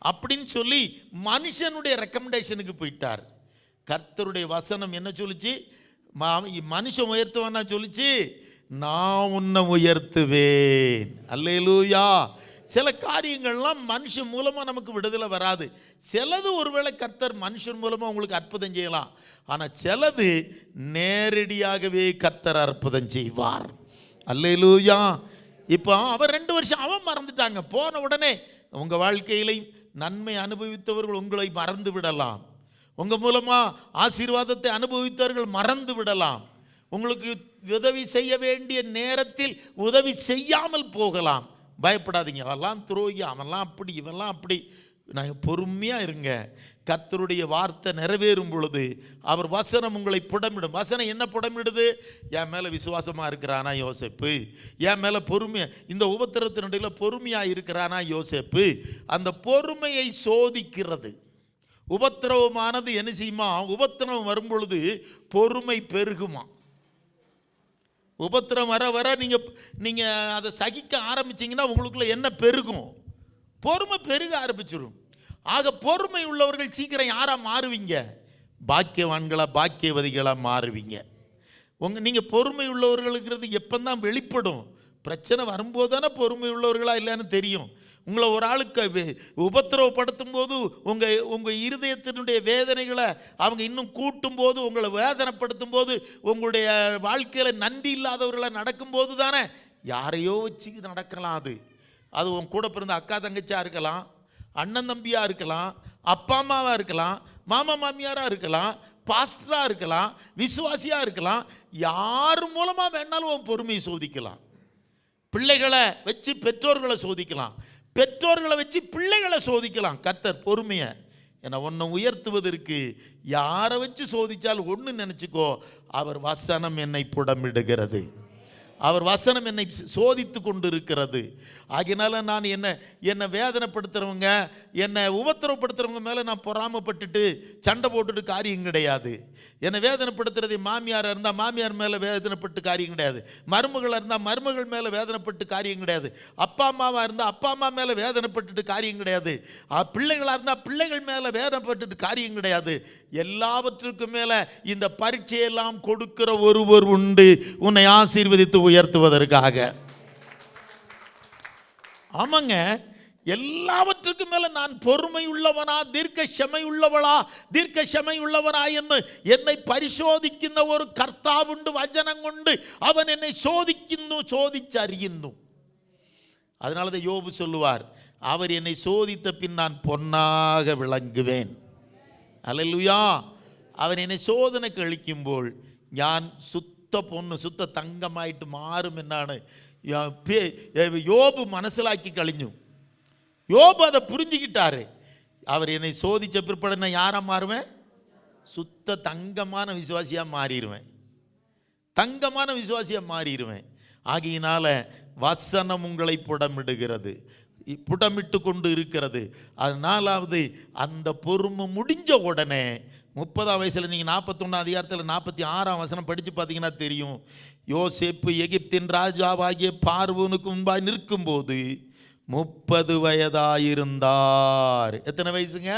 அப்படின்னு சொல்லி மனுஷனுடைய ரெக்கமெண்டேஷனுக்கு போயிட்டார். கர்த்தருடைய வசனம் என்ன சொல்லிச்சு? மனுஷன் உயர்த்துவான்னா சொல்லிச்சு, நான் உன்னை உயர்த்துவேன். அல்லேலூயா. சில காரியங்கள்லாம் மனுஷன் மூலமாக நமக்கு விடுதலை வராது. சிலது ஒருவேளை கர்த்தர் மனுஷன் மூலமாக உங்களுக்கு அற்புதம் செய்யலாம். ஆனால் சிலது நேரடியாகவே கர்த்தர் அற்புதம் செய்வார். அல்லேலூயா. இப்போ அவர் 2 வருஷம் அவன் மறந்துட்டாங்க. போன உடனே உங்கள் வாழ்க்கையிலே நன்மை அனுபவித்தவர்கள் உங்களை மறந்து விடலாம். உங்கள் மூலமாக ஆசீர்வாதத்தை அனுபவித்தவர்கள் மறந்து விடலாம். உங்களுக்கு உதவி செய்ய வேண்டிய நேரத்தில் உதவி செய்யாமல் போகலாம். பயப்படாதீங்க. அவெல்லாம் துரோகி, அவெல்லாம் அப்படி, இவெல்லாம் அப்படி. நாங்கள் பொறுமையாக இருங்க. கர்த்தருடைய வார்த்தை நிறைவேறும் பொழுது அவர் வசனம் உங்களை புடமிடும். வசனம் என்ன புடமிடுது? என் மேலே விசுவாசமாக இருக்கிறானா யோசேப்பு, என் மேலே பொறுமையாக, இந்த உபத்திரத்தினுடைய பொறுமையாக இருக்கிறானா யோசேப்பு. அந்த பொறுமையை சோதிக்கிறது. உபத்திரவமானது என்ன செய்யுமா? உபத்திரவம் வரும் பொழுது பொறுமை பெருகுமா. உபத்திரம் வர வர நீங்கள் அதை சகிக்க ஆரம்பிச்சிங்கன்னா உங்களுக்குள்ள என்ன பெருகும்? பொறுமை பெருக ஆரம்பிச்சிடும். ஆக பொறுமை உள்ளவர்கள் சீக்கிரம் யாராக மாறுவீங்க? பாக்கியவான்களாக, பாக்கியவதிகளாக மாறுவீங்க. நீங்கள் பொறுமை உள்ளவர்களுங்கிறது எப்போ தான் வெளிப்படும்? பிரச்சனை வரும்போது தானே பொறுமை உள்ளவர்களா இல்லைன்னு தெரியும். உங்களை ஒரு ஆளுக்கு உபத்திரவப்படுத்தும் போது உங்கள் இருதயத்தினுடைய வேதனைகளை அவங்க இன்னும் கூட்டும் போது, உங்களை வேதனைப்படுத்தும் போது, உங்களுடைய வாழ்க்கையில் நன்றி இல்லாதவர்களை நடக்கும்போது தானே யாரையோ வச்சு நடக்கலாம். அது உன் கூட பிறந்த அக்கா தங்கச்சியாக இருக்கலாம், அண்ணன் தம்பியாக இருக்கலாம், அப்பா அம்மாவாக இருக்கலாம், மாமா மாமியாராக இருக்கலாம், பாஸ்டராக இருக்கலாம், விசுவாசியாக இருக்கலாம். யார் மூலமாக வேணாலும் உன் பொறுமையை சோதிக்கலாம். பிள்ளைகளை வச்சு பெற்றோர்களை சோதிக்கலாம், பெற்றோர்களை வச்சு பிள்ளைகளை சோதிக்கலாம். கர்த்தர் பொறுமையை உன்னை உயர்த்துவதற்கு யாரை வச்சு சோதித்தால் ஒன்று நினச்சிக்கோ, அவர் வசனம் என்னை புடமிடுகிறது, அவர் வசனம் என்னை சோதித்து கொண்டு இருக்கிறது. ஆகினால நான் என்னை வேதனைப்படுத்துகிறவங்க, என்னை உபத்திரவப்படுத்துகிறவங்க மேலே நான் பொறாமப்பட்டுட்டு சண்டை போட்டுட்டு காரியம் கிடையாது. என்னை வேதனைப்படுத்துறது மாமியாராக இருந்தால் மாமியார் மேலே வேதனைப்பட்டு காரியம் கிடையாது. மருமகளாக இருந்தால் மருமகள் மேலே வேதனைப்பட்டு காரியம் கிடையாது. அப்பா அம்மாவாக இருந்தால் அப்பா அம்மா மேலே வேதனைப்பட்டுட்டு காரியம் கிடையாது. பிள்ளைகளாக இருந்தால் பிள்ளைகள் மேலே வேதனைப்பட்டுட்டு காரியம் கிடையாது. எல்லாவற்றுக்கும் மேலே இந்த பரீட்சையெல்லாம் கொடுக்கிற ஒருவர் உண்டு, உன்னை ஆசீர்வதித்து உயர்த்துவதற்காக. ஆமாங்க, எல்லாவற்றுக்கும் மேல நான் பொறுமை உள்ளவனா, தீர்க்க செமை உள்ளவளா, தீர்க்க செமை உள்ளவனா என்று என்னை பரிசோதிக்கின்ற ஒரு கர்த்தாவுண்டு, வசனம் கொண்டு அவன் என்னை சோதிச்சறியுന്നു. அதனாலதான் யோபு சொல்லுவார், அவர் என்னை சோதித்த பின் நான் பொன்னாக விளங்குவேன். அல்லேலூயா. அவர் என்னை சோதனைக்கு அளிக்கும்போது நான் சுத்த பொண்ணு, சுத்த தங்கமாயிட்டு மாறும் എന്നാണ് யோபு മനസ്സിലാക്കി കഴിഞ്ഞു. யோபு அதை புரிஞ்சுக்கிட்டாரு. அவர் என்னை சோதித்த பிற்பாடு நான் யாராக மாறுவேன்? சுத்த தங்கமான விசுவாசியாக மாறிடுவேன், தங்கமான விசுவாசியாக மாறிடுவேன். ஆகையினால வசனம் உங்களை புடமிடுகிறது, புடமிட்டு கொண்டு இருக்கிறது. அதனாலாவது அந்த பொறுமை முடிஞ்ச உடனே 30ஆம் வயசில் நீங்கள் 41ஆம் அதிகாரத்தில் 46ஆம் வசனம் படித்து பார்த்தீங்கன்னா தெரியும். யோசேப்பு எகிப்தின் ராஜாவாகிய பார்வோனுக்கு முன்பாக நிற்கும்போது 30 வயதாயிருந்தார். எத்தனை வயசுங்க?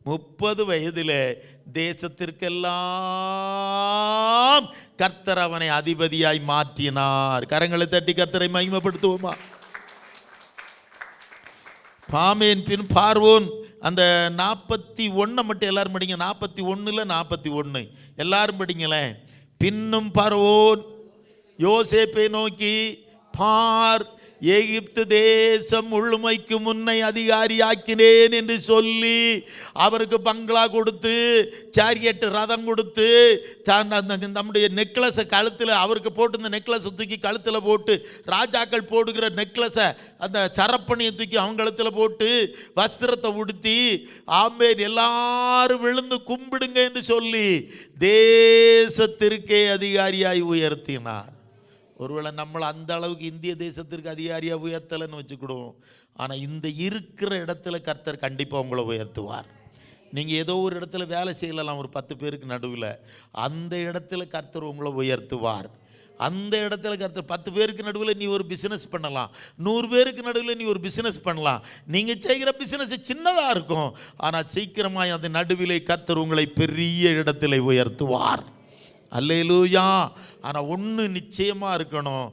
30 வயதில் தேசத்திற்கெல்லாம் கர்த்தர் அவனை அதிபதியாய் மாற்றினார். கரங்களை தட்டி கர்த்தரை மகிமைப்படுத்துவோமா? பாமேன் பின் பார்வோன் அந்த 41 மட்டும் எல்லாரும் படிங்க. 41 41 எல்லாரும் படிங்களேன். பின்னும் பார்வோன் யோசேப்பை நோக்கி, பார், எகிப்து தேசம் முழுமைக்கு முன்னை அதிகாரியாக்கினேன் என்று சொல்லி அவருக்கு பங்களா கொடுத்து சேரியட் ரதம் கொடுத்து நம்முடைய நெக்லஸை கழுத்தில் அவருக்கு போட்டு இந்த நெக்லஸை தூக்கி கழுத்தில் போட்டு ராஜாக்கள் போடுகிற நெக்லஸை அந்த சரப்பணியை தூக்கி அவங்க கழுத்தில் போட்டு வஸ்திரத்தை உடுத்தி ஆமென் எல்லாரும் விழுந்து கும்பிடுங்க என்று சொல்லி தேசத்திற்கே அதிகாரியாய் உயர்த்தினார். ஒருவேளை நம்மளை அந்த அளவுக்கு இந்திய தேசத்திற்கு அதிகாரியாக உயர்த்தலைன்னு வச்சுக்கிடுவோம். ஆனால் இந்த இருக்கிற இடத்துல கர்த்தர் கண்டிப்பாக உங்களை உயர்த்துவார். நீங்கள் ஏதோ ஒரு இடத்துல வேலை செய்யலாம், ஒரு 10 பேருக்கு நடுவில், அந்த இடத்துல கர்த்தர் உங்களை உயர்த்துவார். அந்த இடத்துல கர்த்தர் 10 பேருக்கு நடுவில் நீ ஒரு பிஸ்னஸ் பண்ணலாம், 100 பேருக்கு நடுவில் நீ ஒரு பிஸ்னஸ் பண்ணலாம். நீங்கள் செய்கிற பிஸ்னஸ் சின்னதாக இருக்கும், ஆனால் சீக்கிரமாக அந்த நடுவிலே கர்த்தர் உங்களை பெரிய இடத்துல உயர்த்துவார். அல்லேலூயா. ஆனால் ஒன்று நிச்சயமாக இருக்கணும்,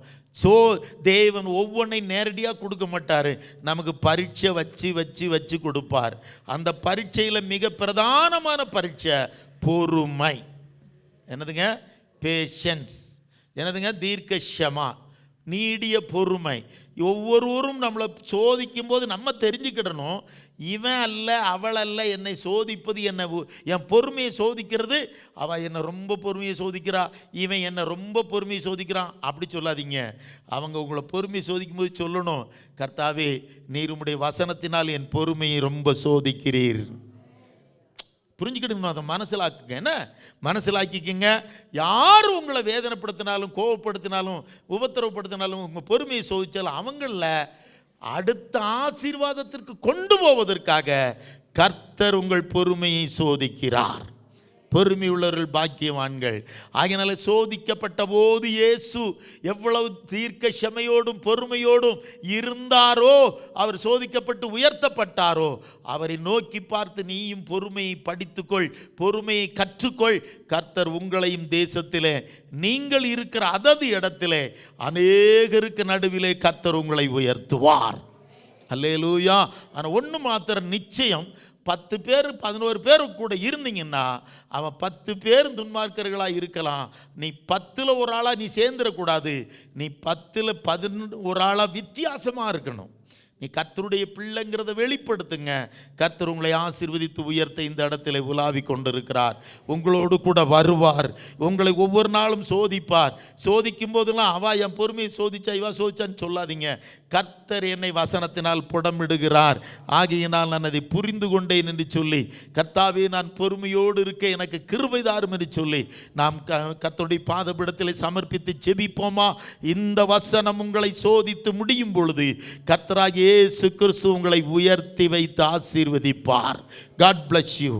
தேவன் ஒவ்வொன்றையும் நேரடியாக கொடுக்க மாட்டார், நமக்கு பரீட்சை வச்சு கொடுப்பார். அந்த பரீட்சையில் மிக பிரதானமான பரீட்சை பொறுமை. என்னதுங்க? பேஷன்ஸ். என்னதுங்க? தீர்க்கஷமா, நீடிய பொறுமை. ஒவ்வொருவரும் நம்மளை சோதிக்கும் போது நம்ம தெரிஞ்சுக்கிடணும், இவன் அல்ல அவள் அல்ல என்னை சோதிப்பது, என்ன என் பொறுமையை சோதிக்கிறது அவள் என்னை ரொம்ப பொறுமையை சோதிக்கிறா, இவன் என்னை ரொம்ப பொறுமையை சோதிக்கிறான் அப்படி சொல்லாதீங்க. அவங்க உங்களை பொறுமையை சோதிக்கும் போது சொல்லணும், கர்த்தாவே நீர் உம்முடைய வசனத்தினால் என் பொறுமையை ரொம்ப சோதிக்கிறீர். புரிஞ்சுக்கிடுங்க, அதை மனசிலாக்குங்க. என்ன மனசிலாக்கிக்கங்க. யார் உங்களை வேதனைப்படுத்தினாலும், கோபப்படுத்தினாலும், உபத்திரவப்படுத்தினாலும், உங்கள் பொறுமையை சோதித்தாலும் அவங்கள அடுத்த ஆசீர்வாதத்திற்கு கொண்டு போவதற்காக கர்த்தர் உங்கள் பொறுமையை சோதிக்கிறார். பொறுமை உள்ளவர்கள் பாக்கியவான்கள். ஆகையினால சோதிக்கப்பட்ட போது இயேசு எவ்வளவு தீர்க்க ஷமையோடும் பொறுமையோடும் இருந்தாரோ, அவர் சோதிக்கப்பட்டு உயர்த்தப்பட்டாரோ, அவரை நோக்கி பார்த்து நீயும் பொறுமையை படித்துக்கொள், பொறுமையை கற்றுக்கொள். கர்த்தர் உங்களையும் தேசத்திலே நீங்கள் இருக்கிற அதது இடத்திலே அநேகருக்கு நடுவிலே கர்த்தர் உங்களை உயர்த்துவார். அல்லேலூயா. ஆனால் ஒன்று மாத்திரம் நிச்சயம், 10 பேர் 11 பேர் கூட இருந்தீங்கன்னா அவன் 10 பேரும் துன்மார்க்கர்களாக இருக்கலாம், நீ 10ல் ஒரு ஆளாக நீ சேர்ந்துடக்கூடாது. நீ 10ல் 11 ஆளாக வித்தியாசமாக இருக்கணும். நீ கர்த்தருடைய பிள்ளைங்கிறத வெளிப்படுத்துங்க. கர்த்தர் உங்களை ஆசீர்வதித்து உயர்த்த இந்த இடத்துல உலாவி கொண்டிருக்கிறார். உங்களோடு கூட வருவார். உங்களை ஒவ்வொரு நாளும் சோதிப்பார். சோதிக்கும் போதெல்லாம் அவா என் பொறுமையை சோதிச்சா இவா சோதிச்சான்னு சொல்லாதீங்க. கர்த்தர் என்னை வசனத்தினால் புடமிடுகிறார், ஆகையினால் நான் அதை புரிந்து கொண்டேன் என்று சொல்லி, கர்த்தாவே நான் பொறுமையோடு இருக்க எனக்கு கிருபை தாரும் என்று சொல்லி நாம் கர்த்தருடைய பாதபீடத்தில் சமர்ப்பித்து செபிப்போமா? இந்த வசனம் உங்களை சோதித்து முடியும் பொழுது கர்த்தராகிய இயேசு கிறிஸ்து உங்களை உயர்த்தி வைத்து ஆசீர்வதிப்பார். God bless you.